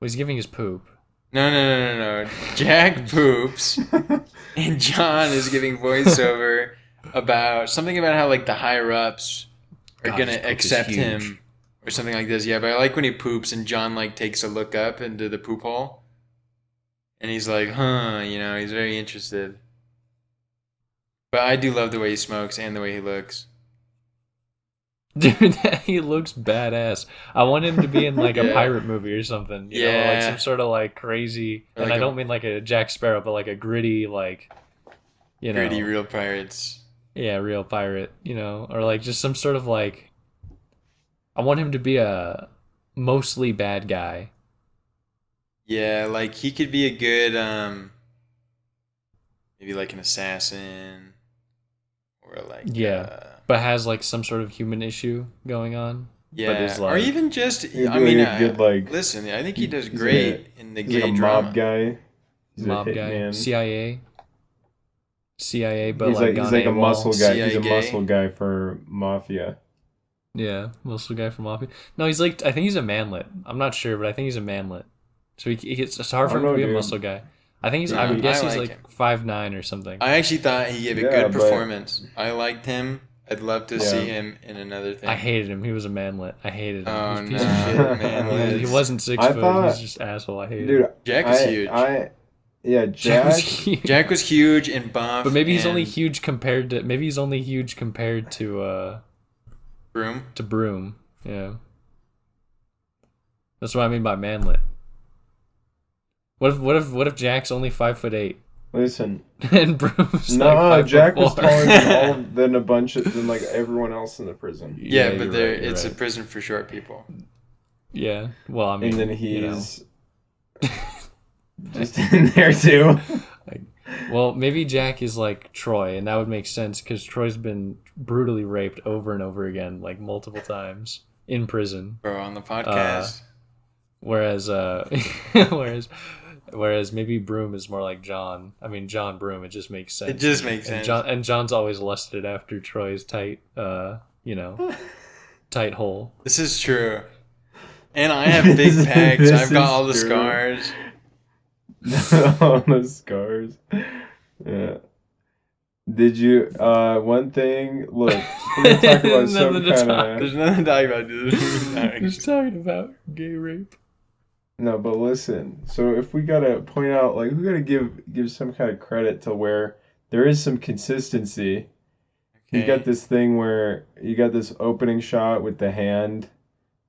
Well, he's giving his poop. No. Jack poops, and John is giving voiceover about something about how like the higher ups are God, gonna his poop is accept huge. him or something like this. Yeah, but I like when he poops and John like takes a look up into the poop hole, and he's like, "Huh," you know, he's very interested. But I do love the way he smokes and the way he looks. Dude, he looks badass. I want him to be in like a Yeah. pirate movie or something. You know, like Yeah. some sort of like crazy. Or And like I a- don't mean like a Jack Sparrow, but like a gritty, like, you know, Gritty real pirates. yeah, real pirate. You know, or like just some sort of like. I want him to be a mostly bad guy. Yeah, like he could be a good maybe like an assassin or like Yeah. But has like some sort of human issue going on. yeah, But is or like even just He'd I be mean, a good, like- listen, I think he does he's great like in the He's gay like a drama. mob guy. He's mob a guy, hitman. CIA, but He's like like gone he's like a AWOL. muscle guy. He's a CIA. muscle guy for mafia. Yeah, muscle guy from Mafia. No, he's like I think he's a manlet. I'm not sure, but I think he's a manlet. So it's hard I for him don't to be know, a dude. muscle guy. I think he's. Yeah, I would guess I he's like like him. 5'9" or something. I actually thought he gave a Yeah, good but- performance. I liked him. I'd love to Yeah. see him in another thing. I hated him. He was a manlet. I hated him. Oh, He was a piece no. of shit. Manlet. He wasn't 6 I foot. thought- He's just asshole. I hated him. Dude, Jack was I- huge. Yeah, Jack Jack. was huge. Jack was huge and buff. But maybe he's and only huge compared to. Maybe he's only huge compared to Broom. Broom. Yeah. That's what I mean by manlet. What if Jack's only 5'8" Listen, and Broom's no, like 5'4"? Jack was taller than a bunch of than like everyone else in the prison. Yeah, you're but there right, you're it's a right. prison for short people. Yeah. Well, I mean, And then you know. he's just in there too. Well, maybe Jack is like Troy, and that would make sense because Troy's been brutally raped over and over again, like multiple times in prison. Bro, on the podcast. Whereas whereas maybe Broom is more like John. I mean, John Broom. It just makes sense. It just makes sense. John's always lusted after Troy's tight, tight hole. This is true. And I have big pecs. I've got all the scars. All the scars. Yeah. Did you? One thing. Look, we're gonna talk about some kind of. There's nothing to talk about, dude. Just talking about gay rape. No, but listen. So if we gotta point out, like, we gotta give some kind of credit to where there is some consistency. You got this thing where you got this opening shot with the hand,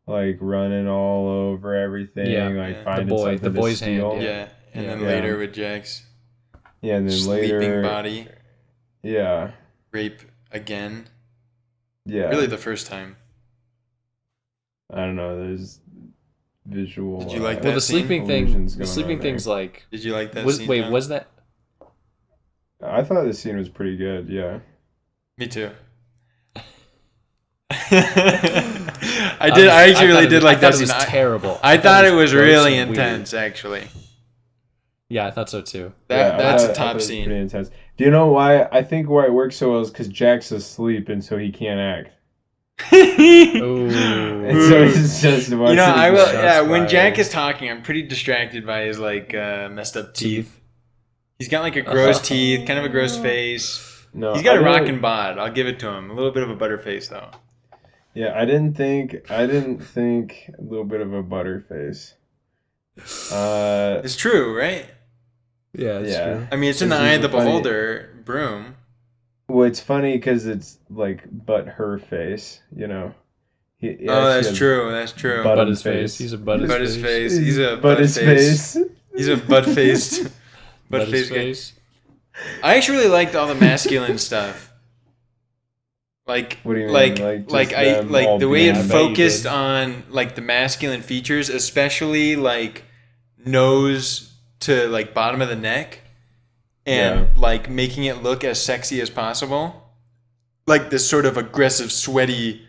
like running all over everything, finding something the boy's to steal. hand. Yeah, and then later with Jack's. Yeah, and then sleeping later. body. Yeah. Rape again. Yeah. Really, the first time. I don't know. There's visual. Did you like that? Well, the sleeping thing. The going sleeping on thing's like. Did you like that scene? Wait, John? was that? I thought the scene was pretty good. Yeah. Me too. I actually really did like that scene. scene. It was terrible. I thought it was really gross and intense, actually. Yeah, I thought so too. That's a I top thought it was scene. pretty intense. Do you know why? I think why it works so well is because Jack's asleep and so he can't act. Ooh. And so it's just You know, I will. shots Yeah, when fired. Jack is talking, I'm pretty distracted by his like messed up teeth. He's got like a gross teeth, kind of a gross face. No, He's got a I rockin' didn't- bod. I'll give it to him. A little bit of a butterface though. Yeah, I didn't think a little bit of a butterface. It's true, right? Yeah, it's Yeah. true. I mean, it's in the This eye is of the funny. beholder. Broom. Well, it's funny because it's like but her face, you know. He Oh, actually that's has true. That's true. butt But his face. face. He's a butt his But his face. face. He's a But butt his face. face. He's a butt faced. But his guy. face. I actually really liked all the masculine stuff. Like, What do you mean? like Like, just them all the way it being focused naked. on like the masculine features, especially like nose to like bottom of the neck, and like making it look as sexy as possible, like this sort of aggressive, sweaty,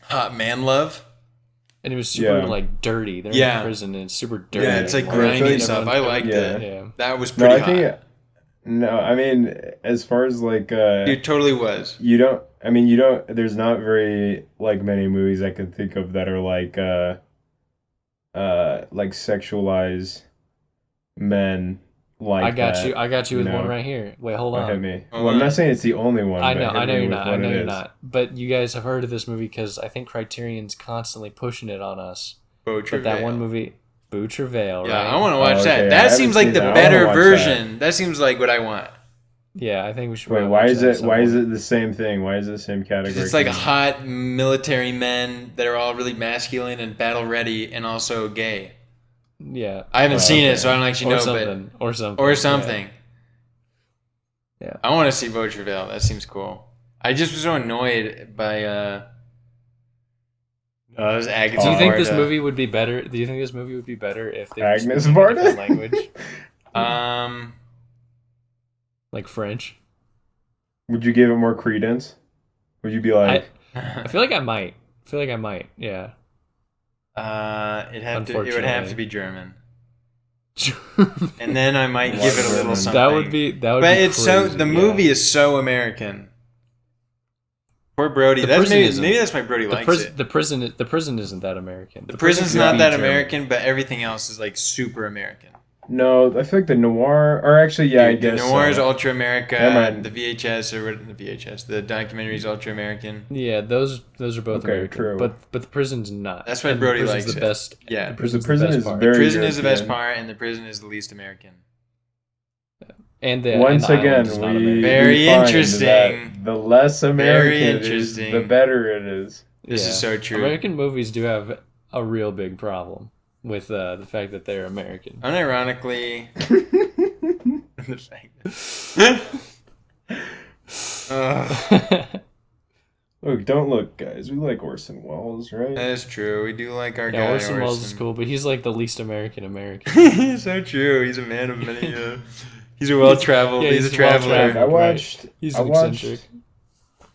hot man love. And it was super Yeah. like dirty. They're Yeah. in prison and it's super dirty. Yeah, it's like I feel like grimy stuff. I everyone's- liked yeah. it. Yeah. That was No, pretty I hot. think no, I mean as far as like Dude, totally was. you don't there's not very like many movies I can think of that are like sexualize men like I got that. you. I got you with you know. one right here. Wait, hold Hit on. me. Hold Well, I'm on. not saying it's the only one. I but know. hit I know me you're with not. I what know it you're is. not. But you guys have heard of this movie because I think Criterion's constantly pushing it on us. But that one movie, Boo Travail, Yeah, right? I want to watch Oh, that. okay, I That haven't seems like seen the that. I better wanna watch version. That seems like what I want. Yeah, I think we should. Wait, probably why watch is that at it some why is point. it the same thing? Why is it the same category? It's like hot military men that are all really masculine and battle ready and also gay. Yeah. I haven't seen okay. it, so I don't actually Or know, something. Or something. but or something. Yeah. I want to see Beau Travail. That seems cool. I just was so annoyed by it was Agatha. Do you think this Varda. movie would be better? Do you think this movie would be better if they were Agnes speaking a Varda? different language, like French? Would you give it more credence? Would you be like I feel like I might. Yeah. it would have to be German, that and then I might give it a little German? something. would be. But be it's so crazy, the yeah. movie is so American. Poor Brody. The That's prison maybe isn't. that's why Brody likes it. The prison isn't that American. The prison's could not be that German. American, but everything else is like super American. no? I feel like the noir, or actually, yeah, I Dude, the guess noir is so. ultra America. Never mind. The VHS the documentary is ultra American. Yeah, those are both Okay, American. true. But the prison's not. That's why And Brody the prison's likes the it. best. Yeah. the prison's prison the is best part. very- Prison is the best European. part, and the prison is the least American. and Once the again, island is not we American. Very we find interesting. that the less American it is, interesting. the better it is. This is so true. American movies do have a real big problem with the fact that they're American. Unironically, the fact that- Look, don't look, guys. We like Orson Welles, right? that is true. We do like our Yeah, guy Orson Welles is cool, but he's like the least American. So true. He's a man of many. He's a well traveled. Yeah, he's a he's traveler. well-traveled. I watched. He's I an watched. eccentric.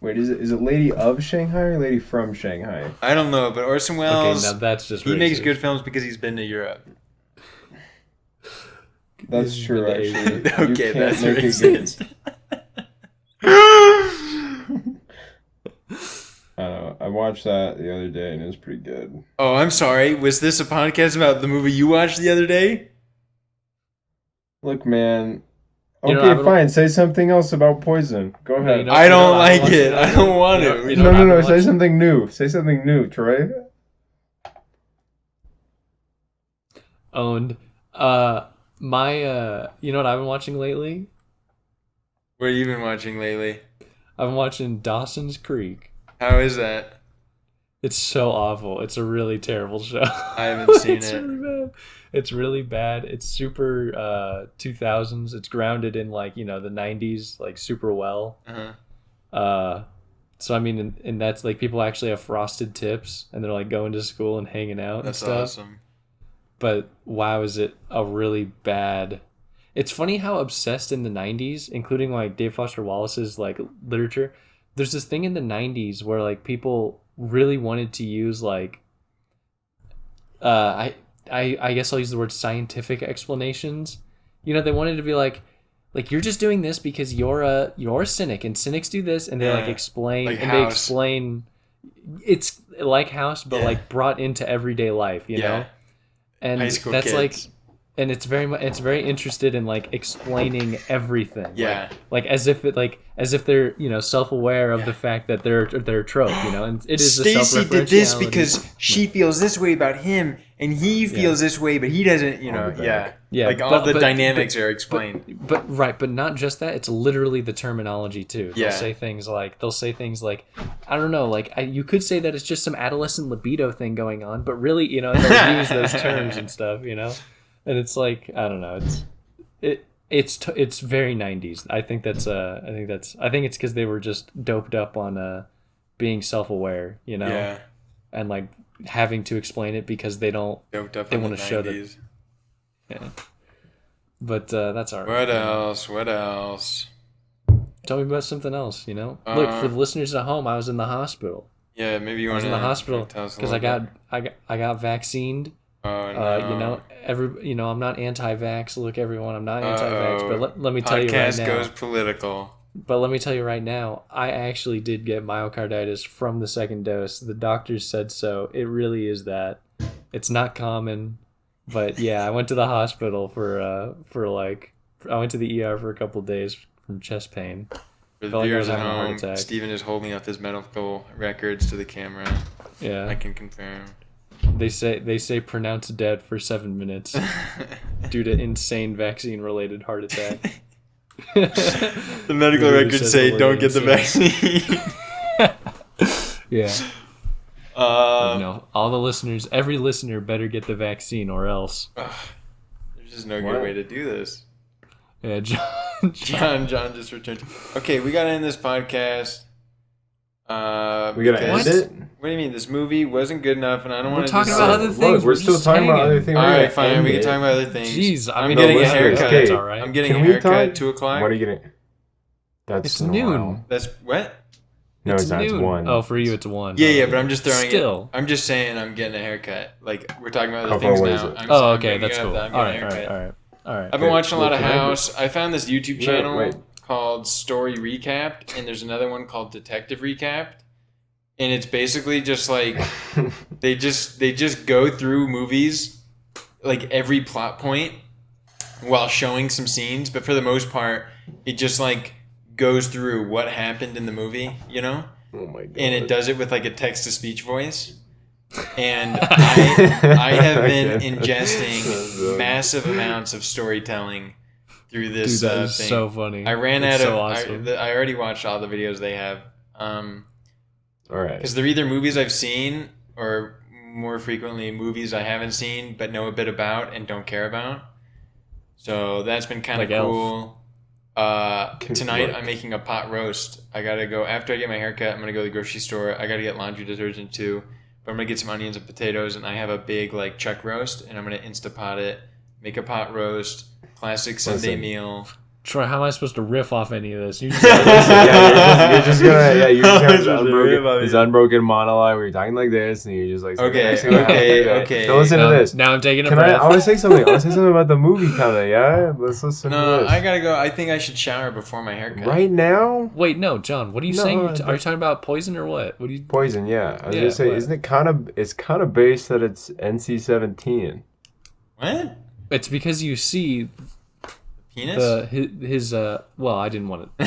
Wait, is it Lady of Shanghai or Lady from Shanghai? I don't know, but Orson Okay, Welles, now that's just he makes racist. good films because he's been to Europe. That's He's true, been to actually. Asia. You Okay, can't that's make it racist. I don't know. I watched that the other day and it was pretty good. Oh, I'm sorry. Was this a podcast about the movie you watched the other day? Look, man. You know, Okay, I haven't- fine. Say something else about Poison. Go No, ahead. you know- I don't I've been like it. watching I don't want you to. know- You you know, know what I've No. been Say watching? something new. Say something new, Troy. Owned. You know what I've been watching lately? What have you been watching lately? I've been watching Dawson's Creek. How is that? It's so awful. It's a really terrible show. I haven't seen It's it. really bad. It's really bad. It's super 2000s. It's grounded in like, the 90s like super well. Uh-huh. So I mean and that's like people actually have frosted tips and they're like going to school and hanging out That's and stuff. awesome. But wow, is it a really bad. It's funny how obsessed in the 90s, including like Dave Foster Wallace's like literature, there's this thing in the 90s where like people really wanted to use like I guess I'll use the word scientific explanations. They wanted to be like you're just doing this because you're a cynic and cynics do this and they like Yeah. explain Like and House. they explain it's like House but Yeah. like brought into everyday life, know? And High school that's kids. like and it's very interested in like explaining everything. Yeah. Like as if they're, self-aware of Yeah. the fact that they're a trope, and it is the Stacy did this self-referentiality. because she feels this way about him, and he feels this way, but he doesn't. Yeah. Yeah, Like all but- the but- dynamics are explained. But not just that. It's literally the terminology too. They'll Yeah. say things like I don't know, you could say that it's just some adolescent libido thing going on, but really, they'll use those terms and stuff, and it's like I don't know, it's very 90s. I think it's because they were just doped up on being self-aware, Yeah. and like having to explain it because they don't. Doped up They in the wanna show that- 90s. Yeah. But that's all right. What else? What else? Tell me about something else, Look, Uh, for the listeners at home, I was in the hospital. Yeah, maybe you I want was to in the hospital tell us a because little I got vaccinated. bit. Oh no. I'm not anti-vax. Look, everyone, I'm not anti-vax. But let me tell you right Podcast now. goes political. But let me tell you right now, I actually did get myocarditis from the second dose. The doctors said so. It really is that. It's not common, but yeah, I went to the hospital I went to the ER for a couple of days from chest pain. For the Felt like I viewers was at having a heart home, attack. Steven is holding up his medical records to the camera. I Yeah, can confirm. they say pronounced dead for 7 minutes due to insane vaccine-related heart attack. The medical Literally records says say the don't word get the insane. vaccine. Yeah. All the listeners, every listener better get the vaccine or else. There's just no What? good way to do this. Yeah, John just returned. Okay, we gotta end this podcast. We gotta because- end it? What do you mean? This movie wasn't good enough, and I don't We're want to. talking just about say- other Look, things. we're still just talking about hanging. other things. All We're right, gonna fine. end We can it. talk about other things. Jeez, I I'm mean, getting a listeners, haircut. okay. It's all right. I'm getting Can a we haircut at talk? 2:00. What are you getting? That's It's tomorrow. noon. That's what? No, it's not. It's noon. 1. Oh, for you, it's 1. Yeah, but I'm just throwing Still. it. I'm just saying I'm getting a haircut. Like we're talking about How other far things away now. is it? I'm Oh, I'm okay, bringing that's up cool. that I'm All getting right, a all right, haircut. all right. I've been watching a lot of Can I go- House. I found this YouTube channel wait. called Story Recapped, and there's another one called Detective Recapped, and it's basically just like they just go through movies, like every plot point, while showing some scenes. But for the most part, it just like goes through what happened in the movie, Oh my god. and it does it with like a text to speech voice. And I have been Okay. ingesting massive amounts of storytelling through this Dude, that is thing. so funny. I ran It's out so of. awesome. I already watched all the videos they have, All right. because they're either movies I've seen or more frequently movies I haven't seen but know a bit about and don't care about. So that's been kind of Like Elf. cool. Tonight Look. I'm making a pot roast. I gotta go after I get my haircut. I'm gonna go to the grocery store. I gotta get laundry detergent too. But I'm gonna get some onions and potatoes, and I have a big like chuck roast, and I'm gonna Instapot it, make a pot roast, classic Sunday Listen. meal. Troy, how am I supposed to riff off any of this? You just you're just gonna have Just this unbroken monologue where you're talking like this, and you're just like, okay. Don't listen to this. Now I'm taking a I breath. want to say something. I want to say something about the movie, kind of. Yeah, let's listen to No, this. I gotta go. I think I should shower before my haircut. Right now. Wait, no, John. What are you saying? Are you talking about Poison or what? What do you? Poison, yeah. I was Yeah, gonna say, what? isn't it kind of based that it's NC-17? What? It's because you see Penis? his well, I didn't want to.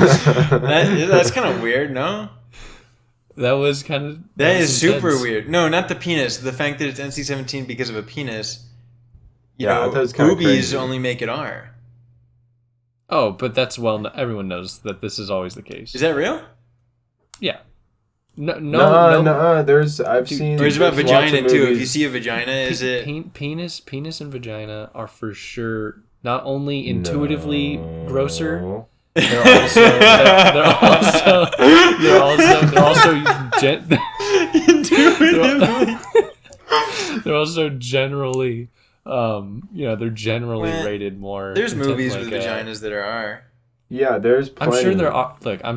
That's kind of weird, no? That was kind of. That is super intense. weird. No, not the penis. The fact that it's NC-17 because of a penis. You Yeah, I know, thought it was kinda boobies crazy. only make it R. Oh, but that's everyone knows that this is always the case. Is that real? Yeah. No. I've seen. Or is it about there's lots vagina of too? If movies- you see a vagina, is it? Penis and vagina are for sure not only intuitively grosser. They're also they're also generally they're generally Well, rated more. There's intent, movies like, with vaginas that are R. Yeah, there's plenty. I'm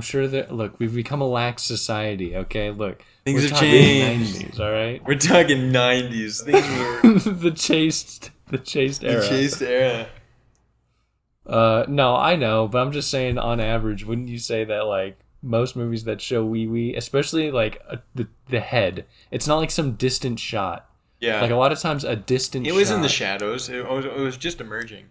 sure there are. Look, we've become a lax society. Okay, look, Things we're have talking changed. 90s, all right. We're talking 90s. Things were the chaste era. the chaste era. No, I know, but I'm just saying. On average, wouldn't you say that like most movies that show wee wee, especially like the head, it's not like some distant shot. Yeah. Like a lot of times, a distant. It was in the shot, shadows. It was just emerging.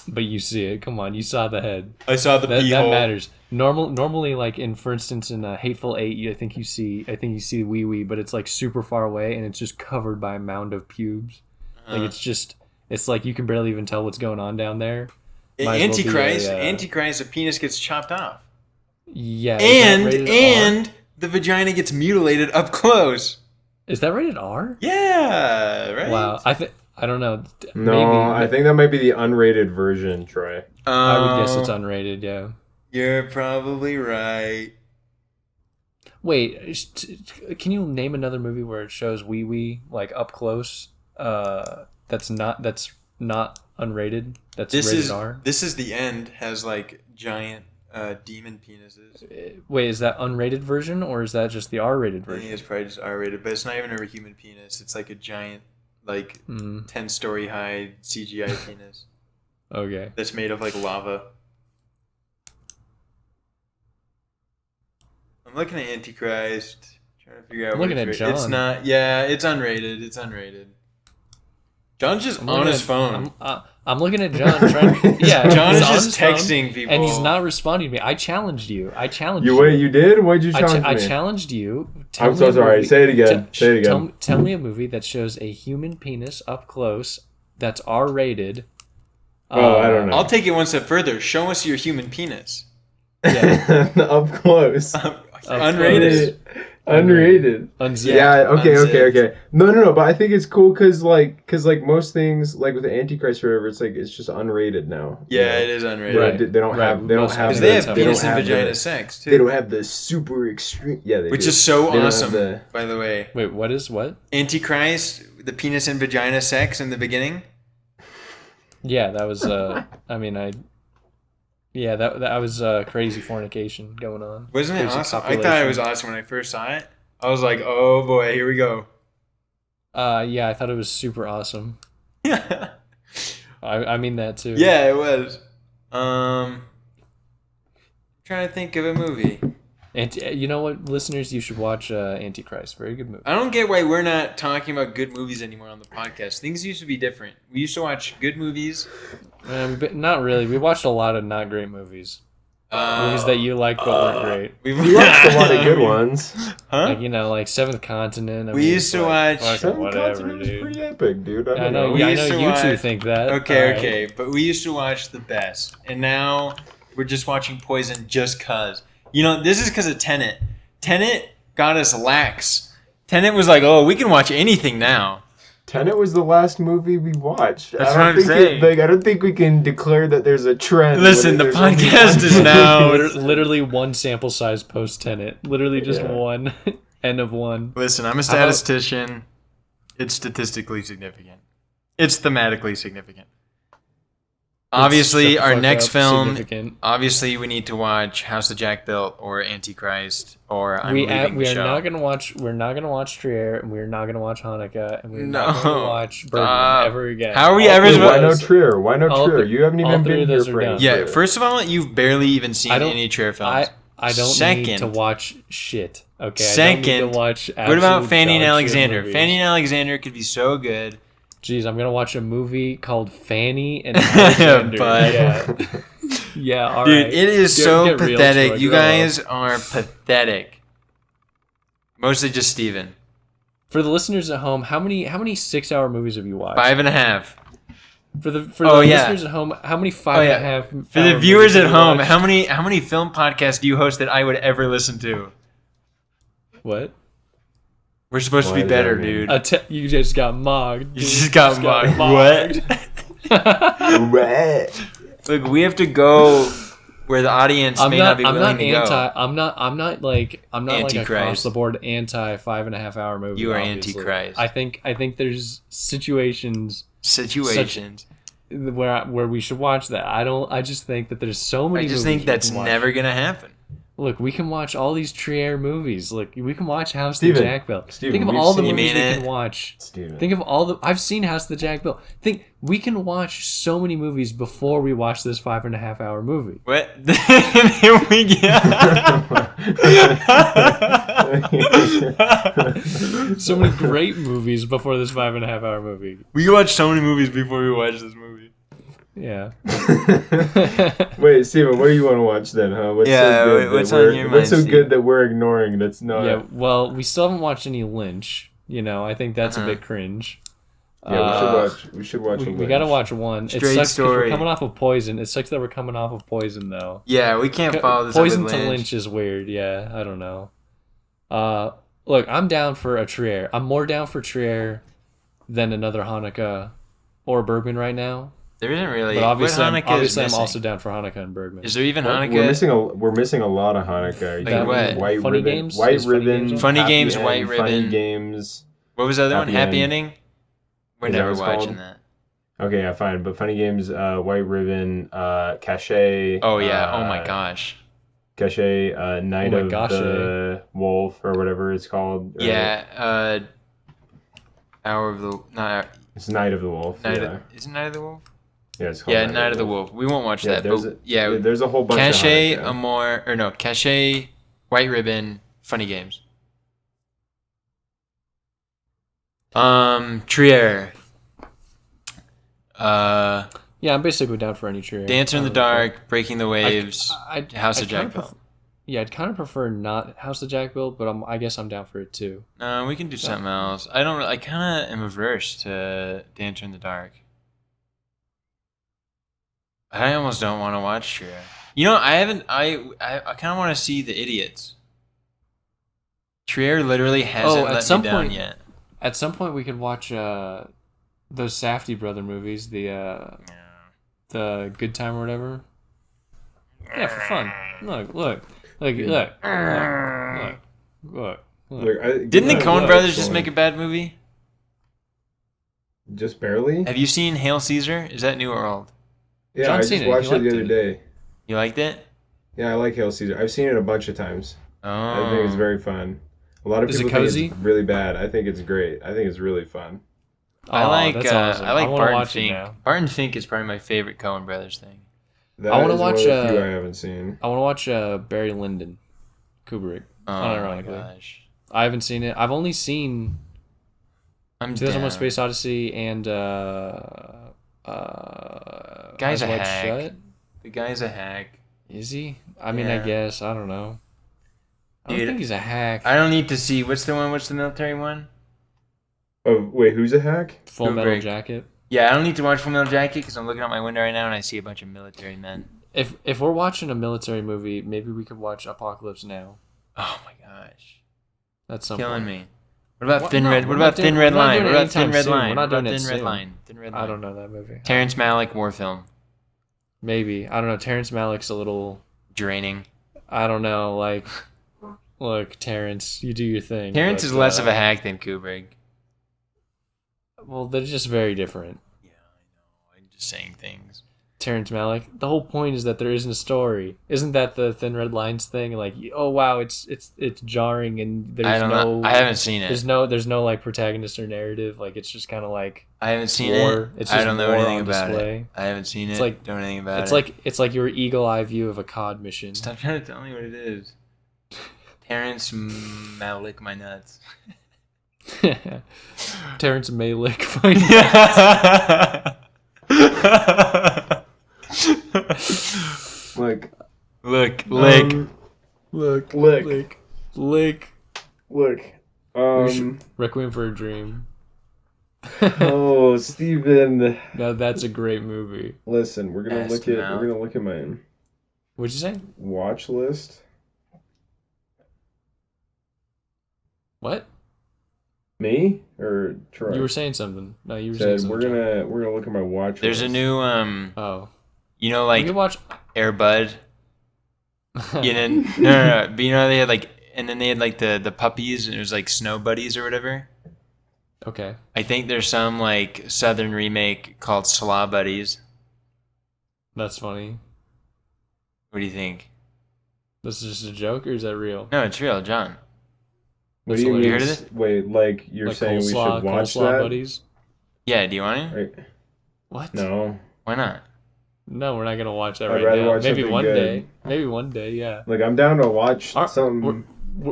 but you see it. Come on, you saw the head. I saw the That pee hole. matters. Normally, like for instance, in Hateful Eight, I think you see wee wee, but it's like super far away and it's just covered by a mound of pubes. Like it's like you can barely even tell what's going on down there. In Might as well be Antichrist, the penis gets chopped off, yeah, is that rated R? and the vagina gets mutilated up close. Is that rated R? Yeah, right. Wow, I don't know. No, Maybe, I think that might be the unrated version, Troy. I would guess it's unrated. Yeah. You're probably right. Wait, can you name another movie where it shows wee wee like up close? That's not unrated. That's rated R. This is the end. Has like giant demon penises. Wait, is that unrated version or is that just the R-rated I think version? it's probably just R-rated, but it's not even a human penis. It's like a giant, like 10-story high CGI penis Okay. that's made of like lava. I'm looking at Antichrist, trying to figure out. I'm looking at John. It's not. Yeah, it's unrated. It's unrated. John's just on his phone. I'm looking at John. Yeah, John he's is on just his phone, texting people, and he's not responding to me. I challenged you. You did? Why'd you challenge I me? challenged you. I'm so sorry. Say it again. Tell me a movie that shows a human penis up close that's R-rated. Oh, I don't know. I'll take it one step further. Show us your human penis. Yeah. Up close. Unrated. Unrated. Unzipped. Yeah. Okay. Unzipped. No. But I think it's cool because most things like with the Antichrist or whatever, it's just unrated now. Yeah, it is unrated. Right. They don't have Because the- they have They penis don't and have vagina the- sex too. They don't have the super extreme. Yeah, which do. is so They don't have awesome, the- by the way. Wait, what? Antichrist, the penis and vagina sex in the beginning. Yeah, that was. Yeah, that was crazy fornication going on. Wasn't it Crazy awesome? I copulation. thought it was awesome when I first saw it. I was like, oh boy, here we go. Yeah, I thought it was super awesome. Yeah, I mean that too. it was. Trying to think of a movie. And you know what, listeners, you should watch Antichrist. Very good movie. I don't get why we're not talking about good movies anymore on the podcast. Things used to be different. We used to watch good movies. But not really. We watched a lot of not great movies. Movies that you liked but weren't great. We watched a lot of good ones. Huh? Like, like Seventh Continent. I We mean, used it's to like, watch- fucking Seven whatever, Continents was dude. pretty epic, dude. I I don't know, know. We I used know to you two watch- think that. Okay, Alright. okay. But we used to watch the best. And now we're just watching Poison just cuz. You know, this is because of Tenet. Tenet got us lax. Tenet was like, oh, we can watch anything now. Tenet was the last movie we watched. That's what I'm saying. I don't think we can declare that there's a trend. Listen, the There's only podcast one is movie. now- Literally one sample size post Tenet. Literally just Yeah. one. End of one. Listen, I'm a How about- statistician. It's statistically significant. It's thematically significant. Obviously, shut the our fuck next up, film. significant. Obviously, we need to watch House of Jack Built or Antichrist or I'm We leaving the are show. not gonna watch. We're not gonna watch Trier, and we're not gonna watch Hanukkah, and we're No, not going to watch Bergman stop. ever again. How are we All ever three Dude, of why no those- Trier? Why no all Trier? three- You haven't all even three been of here those for are any done. Yeah, Trier. first of all, you've barely even seen I don't- any Trier films. I don't Second, need to watch shit. Okay. I second, don't need to watch. what about absolute Fanny and dog shit Alexander? movies. Fanny and Alexander could be so good. Jeez, I'm gonna watch a movie called Fanny and Alexander. But- Yeah. Yeah. All Dude, right. it is Get- so get real, pathetic. Troy, You grow up. guys are pathetic. Mostly just Steven. For the listeners at home, how many 6-hour movies have you watched? 5.5. For the Oh, yeah. listeners at home, how many Oh, 5.5? yeah. For the viewers at home, how many film podcasts do you host that I would ever listen to? What? We're supposed to Why be does that better, mean? dude. You just got mogged. You just got mocked. What? Look, we have to go where the audience may not be willing to go. I'm not like Antichrist. across the board anti 5.5-hour movie. You are obviously. Antichrist. I think there's situations where we should watch that. I just think that there's so many. I just movies think we that's can watch. never gonna happen. Look, we can watch all these Trier movies. Look, we can watch House of Steven, the Jack Bill. Steven, Think of we've all the seen- movies You we mean can it? watch. Steven. Think of all the. I've seen House of the Jack Bill. Think we can watch so many movies before we watch this 5.5-hour movie. What? Here we go. So many great movies before this 5.5-hour movie. We watch so many movies before we watch this movie. Yeah. Wait, Steven, what do you want to watch then, huh? What's Yeah, so good that what's on we're- your What's so mind, good Steven? that we're ignoring that's not... Yeah. Well, we still haven't watched any Lynch. You know, I think that's a bit cringe. Yeah, we should watch We a gotta Lynch. watch one. It Straight sucks 'cause story. we're coming off of Poison. It sucks that we're coming off of Poison though. Yeah, we can't follow this Poison up with to Lynch. Lynch is weird. Yeah, I don't know. Look, I'm down for a Trier. I'm more down for Trier than another Hanukkah or Bergman right now. There isn't really. But obviously, what Hanukkah is I'm missing? also down for Hanukkah and Bergman. Is there even What? Hanukkah? We're missing a lot of Hanukkah. Like what? White Funny ribbon, Games? White Is Funny ribbon, Games on? Funny Happy Games, End, White Funny Ribbon. Games. What was the other one? Happy Happy End. Ending? We're Is that never what it's watching called? that. Okay, yeah, fine. But Funny Games, White Ribbon, Cachet. Oh yeah. Oh my gosh. Cachet, Night Oh my of gosh, the Wolf, or whatever it's called. or- Yeah. Hour of the not It's Night of the Wolf. Night. yeah. Is it Night of the Wolf? Yeah, it's called Yeah, Night of the Wolf. We won't watch Yeah, that. there's But a, yeah, there's a whole bunch Cachet, of Hanukkah. Amor, or no, Cachet, White Ribbon, Funny Games. Trier. Yeah, I'm basically down for any Trier. Dancer in the Dark, Breaking the Waves, House of I'd Jack kinda Bill. Yeah, I'd kind of prefer not House of Jack Bill, but I guess I'm down for it too. No, we can do something else. I kind of am averse to Dancer in the Dark. I almost don't want to watch Trier. You know, I haven't. I kind of want to see The Idiots. Trier literally hasn't at let some me down point- yet. At some point, we could watch those Safdie brother movies, the Good Time or whatever. Yeah, for fun. Look. Look, Didn't the Coen look, brothers just make a bad movie? Just barely? Have you seen Hail Caesar? Is that new or old? Yeah, John's I seen just it. He watched it liked the other it. day. You liked it? Yeah, I like Hail Caesar. I've seen it a bunch of times. Oh, I think it's very fun. A lot of Is it people think cozy? it's really bad. I think it's great. I think it's really fun. I like that's awesome. I like wanna Barton watch it Fink. now. Barton Fink is probably my favorite Coen brothers thing. That I wanna is one watch, of the few uh, I haven't seen. I want to watch Barry Lyndon, Kubrick. Oh my Unironically. gosh, I haven't seen it. I've only seen I'm 2001: down. Space Odyssey and Guy's Eyes a Wide hack. Shut. The guy's a hack. Is he? I mean, I Yeah. guess. I don't know. I don't Dude, think he's a hack. I don't need to see what's the one. What's the military one? Oh, wait, who's a hack? Full Metal Kubrick. Jacket. Yeah, I don't need to watch Full Metal Jacket because I'm looking out my window right now and I see a bunch of military men. If we're watching a military movie, maybe we could watch Apocalypse Now. Oh my gosh, That's some killing point. me. What about What? Thin No, Red? we're What not about doing- Thin we're Red not Line? doing What it about Thin anytime Red soon. Line? We're not What about doing it Thin Red soon. Line? Thin Red Line. I don't know that movie. Terrence Malick war film. Maybe. I don't know. Terrence Malick's a little. Draining. I don't know. Like, look, Terrence, you do your thing. Terrence but, is less of a hack than Kubrick. Well, they're just very different. Yeah, I know. I'm just saying things. Terrence Malick. The whole point is that there isn't a story. Isn't that the Thin Red Lines thing? Like, oh wow, it's jarring and I don't know. I haven't seen it. There's no like protagonist or narrative. Like it's just kind of like I haven't seen war. it. It's I just don't know war anything on about display. it. I haven't seen It's it. like- Don't know anything about it. It's like your eagle eye view of a COD mission. Stop trying to tell me what it is. Terrence Malick my nuts. Terrence Malick. Like, Look. Lick. Requiem for a Dream. Oh, Steven. Now that's a great movie. Listen, we're gonna look at my What'd you say? watch list. What? Me or Troy? You were saying something. No, you were saying Said something. we're gonna look at my watch There's list. a new Oh. you know, You like can watch. Air Bud. You know, no. But you know they had like, and then they had like the puppies, and it was like Snow Buddies or whatever. Okay. I think there's some like Southern remake called Slaw Buddies. That's funny. What do you think? This is just a joke, or is that real? No, it's real, John. What That's do you mean? hilarious. You heard of Wait, like you're Like saying we should watch coleslaw that? buddies? Yeah, do you want it? Right? What? No. Why not? No, we're not gonna watch that I'd right rather now. watch Maybe something one good. day. Maybe one day. Yeah. Like I'm down to watch some. We're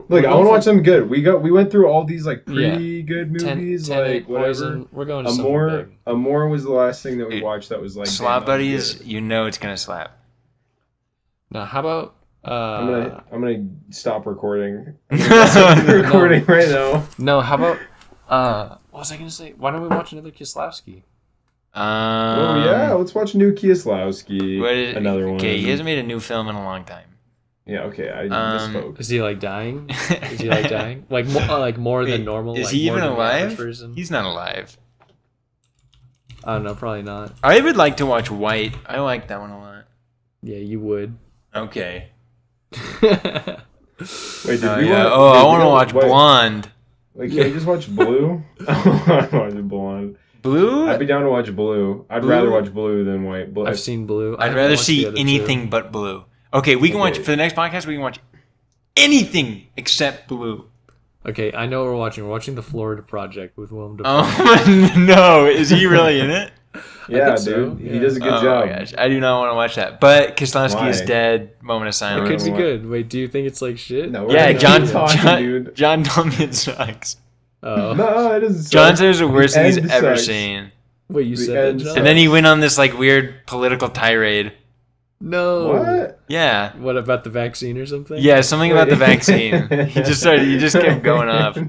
Look, I going want to for watch something good. We went through all these like Yeah. pretty good movies, Tenet, like whatever. Poison. We're going to something big. Amore was the last thing that we Dude, watched that was like Slaw damn, that was Buddies, good. you know it's gonna slap. Now, how about I'm gonna stop recording. I'm gonna stop recording right now. no? How about what was I gonna say? Why don't we watch another Kieslowski? Oh yeah, let's watch new Kieslowski. What is, Another one. Okay, he hasn't made a new film in a long time. Yeah, okay, I misspoke. Is he like dying? Is he like dying? Like more Wait, than normal? Is like, he more even than the average alive? person? He's not alive. I don't know. Probably not. I would like to watch White. I like that one a lot. Yeah, you would. Okay. Wait, did Oh, we yeah. want? Oh, I want to watch Blonde. Like, can we just watch Blue? I want to watch Blonde. Blue? I'd be down to watch Blue. I'd Blue? rather watch Blue than White. Blue. I've seen Blue. I I'd haven't rather watched see the other two. anything but Blue. Okay, we can watch, Okay. for the next podcast, we can watch anything except Blue. Okay, I know what we're watching. We're watching The Florida Project with Willem Dafoe. Oh, no. Is he really in it? Yeah, think so, dude. yeah. He does a good Oh job. my gosh. I do not want to watch that. But Kieslowski is Why? dead. Moment of It silence. could be What? good. Wait, do you think it's like shit? No, we're Yeah, gonna John, keep talking, dude. John told me it sucks. Oh. No, it doesn't. John suck. said it was the worst thing he's end ever sucks. seen. Wait, you The said that, end John? sucks. And then he went on this like weird political tirade. No. What? Yeah. What about the vaccine or something? Yeah, something about the vaccine. Wait. He just kept going off. Wait,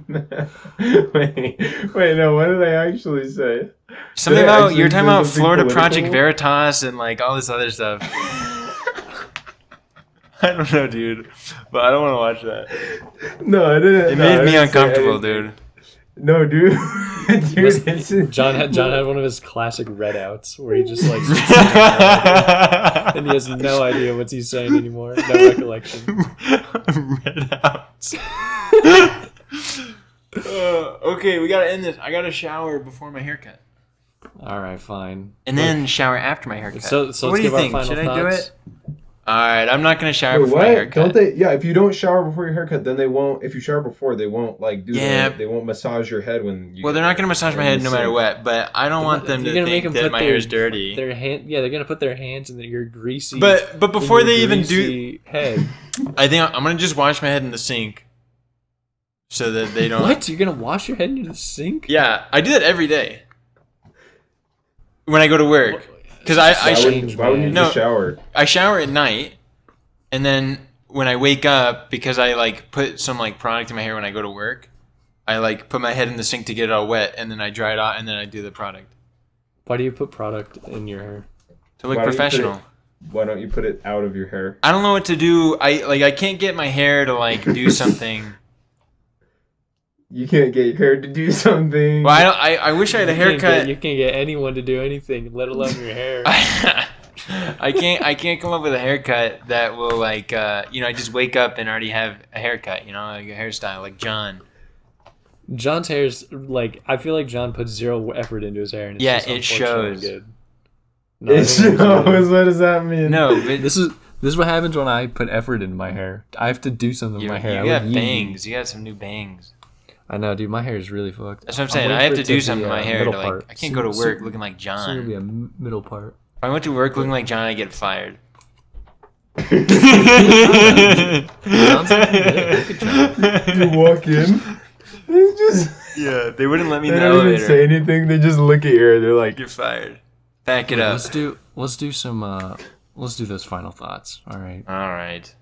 no, what did I actually say? Something Did I about actually you're talking say about something Florida political? Project Veritas and like all this other stuff. I don't know, dude, but I don't want to watch that. No, I didn't. It no, I made me didn't say uncomfortable, anything. dude. No, dude. Dude, it's John had one of his classic red outs where he just like and he has no idea what he's saying anymore. No recollection. Red outs. Okay, we gotta end this. I gotta shower before my haircut, All right, fine. and then shower after my haircut. So what let's do you give our think? final Should I thoughts. do it? All right, I'm not gonna shower Wait, before my what? haircut. Don't they? Yeah, if you don't shower before your haircut, then they won't. If you shower before, they won't like do. Yeah. They won't massage your head when you. Well, they're not gonna massage my head no matter what, but I don't want them to You're gonna make think them that put my hair is dirty. Their hand, yeah, they're gonna put their hands in your greasy. But before in your they even do, greasy head. I think I'm gonna just wash my head in the sink, so that they don't. What? You're gonna wash your head in the sink? Yeah, I do that every day when I go to work. Because Why Change, wouldn't you No. just shower? I shower at night, and then when I wake up, because I like put some like product in my hair when I go to work, I like put my head in the sink to get it all wet, and then I dry it out, and then I do the product Why do you put product in your hair? to look Why don't you put professional. Why don't you put it out of your hair? I don't know what to do. I can't get my hair to like do something. You can't get your hair to do something. Well, I wish I had a haircut. You can't get anyone to do anything, let alone your hair. I can't come up with a haircut that will like I just wake up and already have a haircut, like a hairstyle like John. John's hair's like, I feel like John puts zero effort into his hair, and it's Yeah, just it unfortunately shows. good. No, I It think that was good. shows. What does that mean? No, but This is what happens when I put effort into my hair. I have to do something with my hair. you I got look yee. bangs. You got some new bangs. I know, dude. My hair is really fucked. That's what I'm saying. waiting I have for to it do be, something to my hair. middle To, part. I can't go to work looking like Soon it'll John. be a middle part. If I went to work looking like John, I get fired. John's looking good. Look at John. You walk in. It's just. Yeah, they wouldn't let me in They the don't even elevator. say anything. They just look at you. They're like, You're fired. Back it up. Let's do some let's do those final thoughts. All right. All right.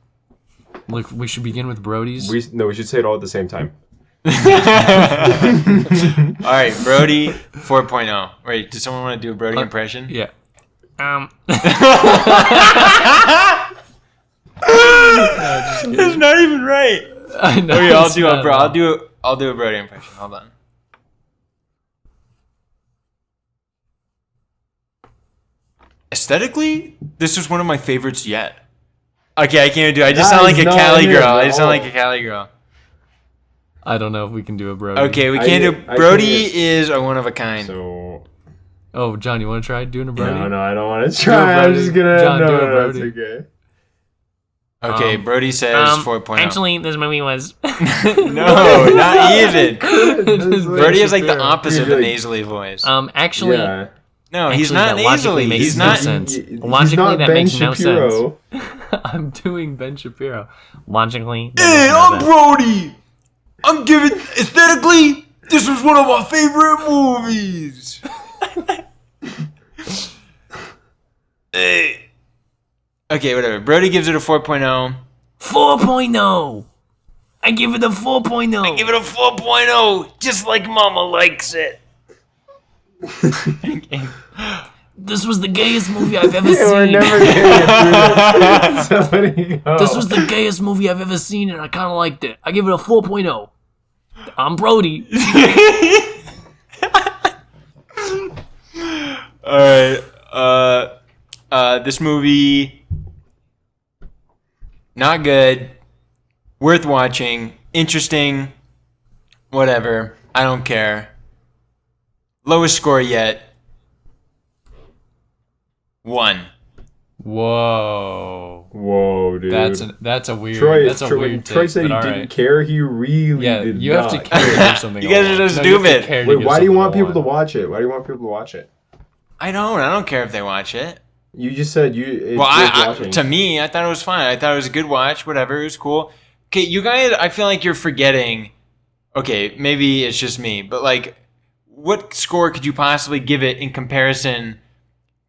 Look, we should begin with Brody's. we should say it all at the same time. All right, Brody 4.0. Wait, does someone want to do a Brody impression? Yeah. That's not even right. I know. Okay, it's not at all. I'll do a Brody impression. Hold on. Aesthetically, this is one of my favorites yet. Okay, I can't do it. I just sound like a Not Cali here, girl. I bro. just sound like a Cali girl. I don't know if we can do a Brody. Okay, we I- can't I do. Brody can't- is a one of a kind. So. Oh, John, you want to try doing a Brody? No, I don't want to try. I'm Brody. just gonna. John, do a no, it's Brody. okay. Okay, Brody says 4.0. Actually, this movie was. No, not even. Just Brody has like the fair. opposite of You're a like, nasally voice. Actually, Yeah. No, he's actually, not that logically nasally. makes He's no not. sense. He's Logically, not that Ben makes no Shapiro. I'm doing Ben Shapiro. logically. that Hey, makes no I'm sense. Brody. I'm giving aesthetically. This was one of my favorite movies. Hey. Okay, whatever. Brody gives it a 4.0. 4.0. I give it a 4.0. Give it a 4.0, just like Mama likes it. This was the gayest movie I've ever We're seen. never gonna get through this. Somebody go. This was the gayest movie I've ever seen, and I kind of liked it. I give it a 4.0. I'm Brody. All right. This movie, not good. Worth watching. Interesting. Whatever. I don't care. Lowest score yet. 1. Whoa. Whoa, dude. That's a weird. Troy. That's a weird Troy take, said but he all didn't right. care. He really Yeah, did you have to not care to give something. You guys a are one. just No, you have to stupid. care to Wait, give why do you something want a people to one. watch it? Why do you want people to watch it? I don't care if they watch it. You just said you. It's Well, worth I watching. to me, I thought it was fine. I thought it was a good watch. Whatever, it was cool. Okay, you guys, I feel like you're forgetting. Okay, maybe it's just me, but like, what score could you possibly give it in comparison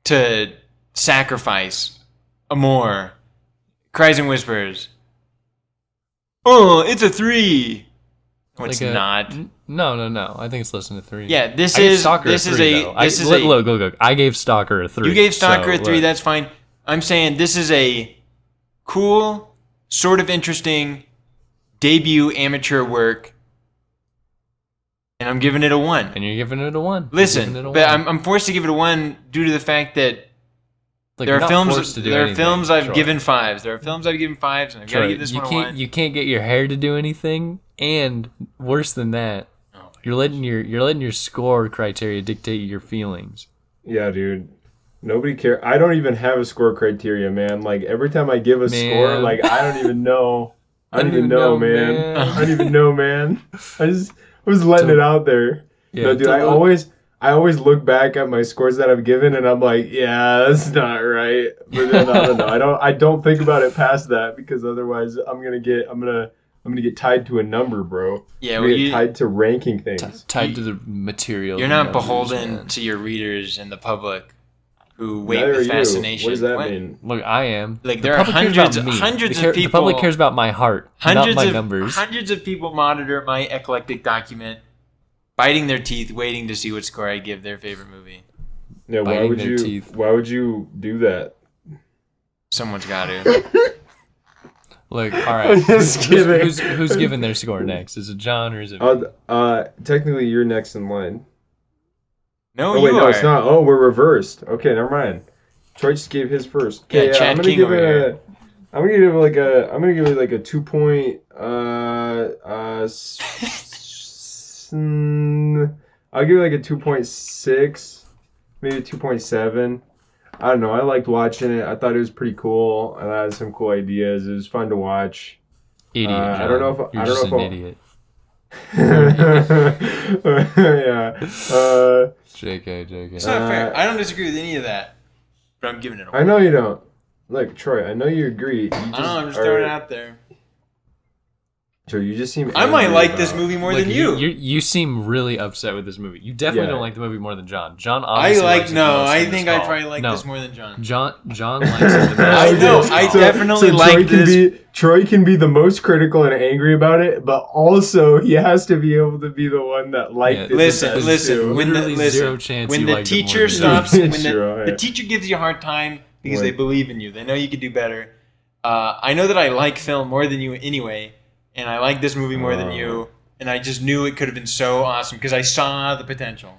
to Sacrifice, Amore, Cries and Whispers? Oh, it's a 3. No, it's Like a- not. No. I think it's less than a 3. Yeah, this I gave is Stalker this a is 3, a though. this is look, a look. I gave Stalker a 3. You gave Stalker so, a 3. look. That's fine. I'm saying this is a cool, sort of interesting debut amateur work, and I'm giving it a 1. And you're giving it a 1. Listen, You're giving it a but 1. I'm forced to give it a 1 due to the fact that Like, there you're are not films. forced to do There are anything, films I've Troy. given 5s. There are films I've given 5s, and I've got to Troy, give this you one a can't 1. you can't get your hair to do anything, and worse than that, Oh you're letting your score criteria dictate your feelings. Yeah, dude. Nobody care. I don't even have a score criteria, man. Like every time I give a score, Man. like I don't even know. I don't even know, man. I don't even know, man. I was letting it out there. Yeah, No, dude. I always look back at my scores that I've given, and I'm like, yeah, that's not right. But then I don't know. I don't think about it past that because otherwise I'm gonna get tied to a number, bro. Yeah, I'm well, gonna get tied to ranking things. tied to the material. You're and not numbers, beholden man. to your readers and the public who wait Neither are with you. fascination. What does that What? mean? Look, I am. Like, The there are public cares about hundreds- me. hundreds The of The public people- cares about my heart, not my numbers. Hundreds of people monitor my eclectic document, biting their teeth, waiting to see what score I give their favorite movie. Yeah, why Biting would their you? teeth. Why would you do that? Someone's got to. Look, all right. I'm just kidding. Who's giving their score next? Is it John or is it me? Technically, you're next in line. No, Oh wait, you no, are. it's not. Oh, we're reversed. Okay, never mind. Troy just gave his first. Yeah, Okay, Chad I'm gonna King give over it here. I'm gonna give it like a 2 point. I'll give it like a 2.6, maybe 2.7. I don't know. I liked watching it. I thought it was pretty cool. I had some cool ideas. It was fun to watch. Idiot. John. I don't know if You're I don't just know an if idiot. yeah. JK. It's not fair. I don't disagree with any of that, but I'm giving it I away. know you don't. Look, Troy, I know you agree. You just I don't know. I'm just throwing it out there. Troy, you just seem. I might angry like this about- movie more Look, than you. You seem really upset with this movie. You definitely Yeah. don't like the movie more than John. John I obviously likes it the most I in this think I call. probably like No. this more than John. John likes it the most. I in know, this I call. definitely Troy like can this. Troy can be the most critical and angry about it, but also he has to be able to be the one that liked Yeah, it. the Listen, best listen. too. When the Literally zero chance when you the liked it more teacher than stops, me. when Sure, the yeah. teacher gives you a hard time because When- they believe in you, they know you could do better. I know that I like film more than you anyway, and I like this movie more than you. And I just knew it could have been so awesome because I saw the potential.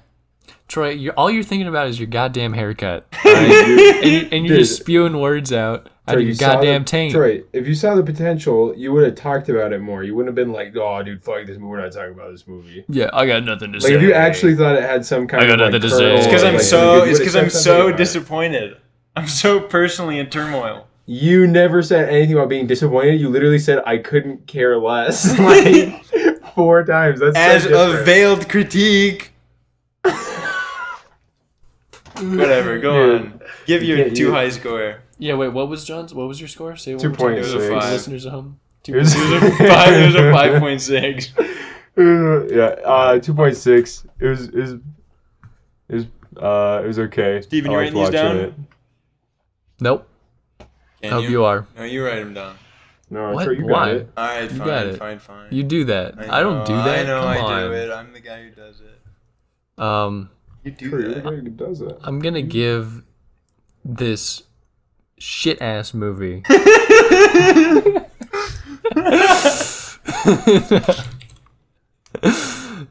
Troy, all you're thinking about is your goddamn haircut. All right? and you're just Dude. spewing words out Troy, of your you saw goddamn the- taint. Troy, if you saw the potential, you would have talked about it more. You wouldn't have been like, "Oh, dude, fuck this movie. We're not talking about this movie." Yeah, I got nothing to Like say. if you actually thought it had some kind I got of nothing like to say. kernel, It's 'cause I'm like, so. you It's would've because said I'm something so about it. disappointed. I'm so personally in turmoil. You never said anything about being disappointed. You literally said I couldn't care less like 4 times. That's As so a different. veiled critique. Whatever. Go Dude, on. Give you your can't too use- high score. Yeah, wait, what was John's? What was your score? Say it one more time. 2.6. It was a For the 5. listeners at home. It was- It was a 5. It was a 5.6. Yeah, 2.6. It was okay. Steven, I you liked writing these watching down? it. Nope. Can Hope you are. No, you write them down. No, What? Troy, you got Why? it. All right, You fine, got it. fine. You do that. I don't do that. I know Come I on. do it. I'm the guy who does it. You do Troy, you're the that. guy who does it. I'm gonna give this shit ass movie.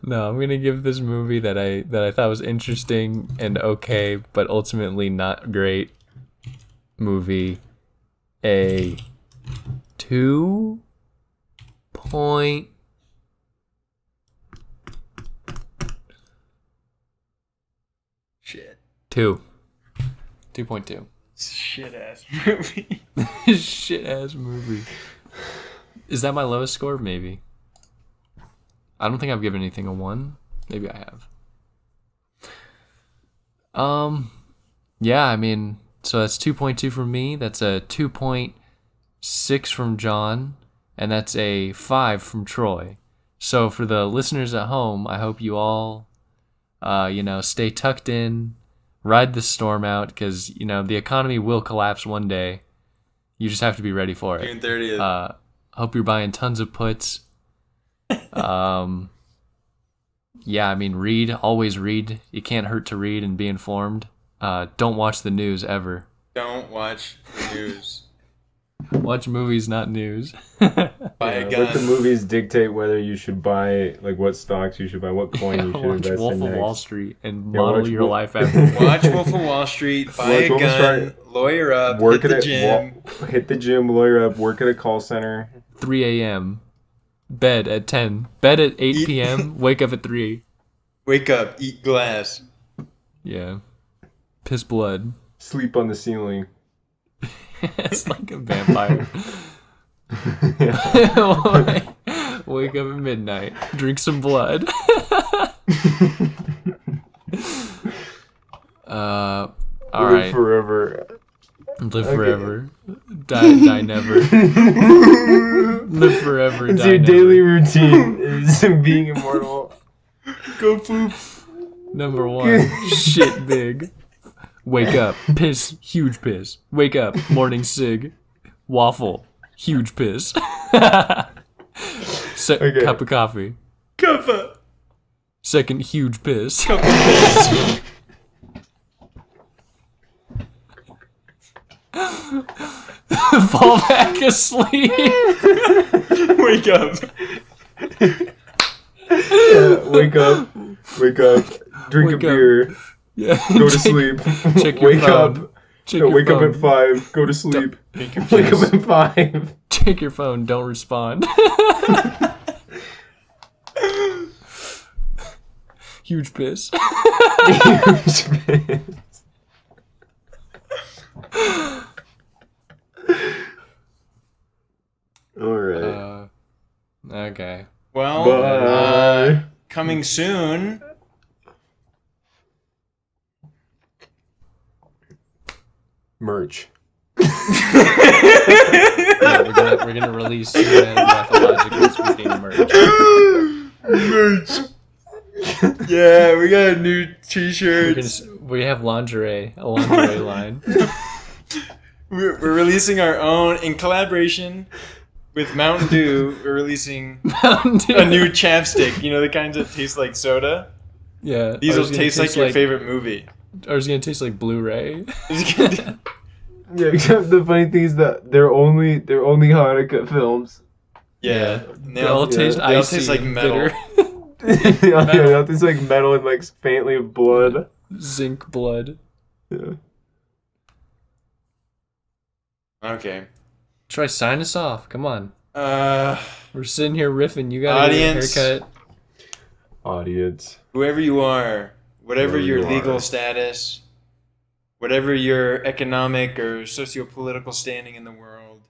No, I'm gonna give this movie that I thought was interesting and okay, but ultimately not great movie a 2.2. Shit. 2.2. Shit ass movie. Shit ass movie. Is that my lowest score? Maybe. I don't think I've given anything a 1. Maybe I have. Yeah, I mean, so that's 2.2 from me. That's a 2.6 from John, and that's a 5 from Troy. So for the listeners at home, I hope you all stay tucked in, ride the storm out, because the economy will collapse one day. You just have to be ready for it. June 30th. Hope you're buying tons of puts. Yeah, I mean, read. Always read. It can't hurt to read and be informed. Don't watch the news ever. Don't watch the news. Watch movies, not news. Buy a Let the gun. movies dictate whether you should buy, like, what stocks you should buy, what coin you should Watch invest Wolf in of next. Wall Street and Yeah, model watch your Wolf- life after. Watch Wolf of Wall Street. Buy Watch a Wolf of gun. Lawyer up. Work hit at the gym. hit the gym, lawyer up, work at a call center. 3 a.m. Bed at 10. Bed at 8 Eat- p.m. Wake up at 3. Wake up. Eat glass. Yeah. Piss blood. Sleep on the ceiling. It's like a vampire. Wake up at midnight. Drink some blood. All Live right. forever. Live Okay. forever. Die never. Live forever. It's Die your never. daily routine is being immortal. Go poop. Number 1. Shit big. Wake up. Piss. Huge piss. Wake up. Morning cig. Waffle. Huge piss. Okay. Cup of coffee. Cover. Second huge piss. Cup of piss. Fall back asleep. Wake up. Wake up. Wake up. Drink Wake a up. beer. Yeah. Go to sleep. Check your Wake phone. up. Check No, your wake up phone. at 5. Go to sleep. Drink your Wake piss. up at 5. Check your phone. Don't respond. Huge piss. Okay. Well, Bye. coming soon. Merch. Yeah, we're gonna release pathologically speaking merch. Merch. Yeah, we got a new t-shirts. We have a lingerie line. We're releasing our own in collaboration with Mountain Dew. We're releasing Mountain Dew. a new chapstick. You know, the kinds that taste like soda. Yeah. These will ours is gonna taste like your favorite movie. Ours is gonna taste like Blu-ray. Yeah, except the funny thing is that they're only Hanukkah films. Yeah, They all taste they all icy taste like and metal. bitter. Yeah, they taste like metal and like faintly of blood. Zinc blood. Yeah. Okay. Try sign us off. Come on. We're sitting here riffing. You gotta get Audience. a haircut. Audience. whoever you are, whatever Whoever your you legal are. status, whatever your economic or socio-political standing in the world,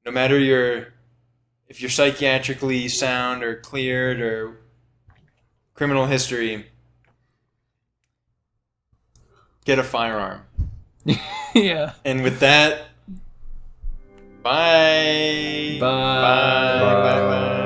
no matter if you're psychiatrically sound or cleared or criminal history, get a firearm. Yeah. And with that, bye. Bye. Bye. Bye. Bye.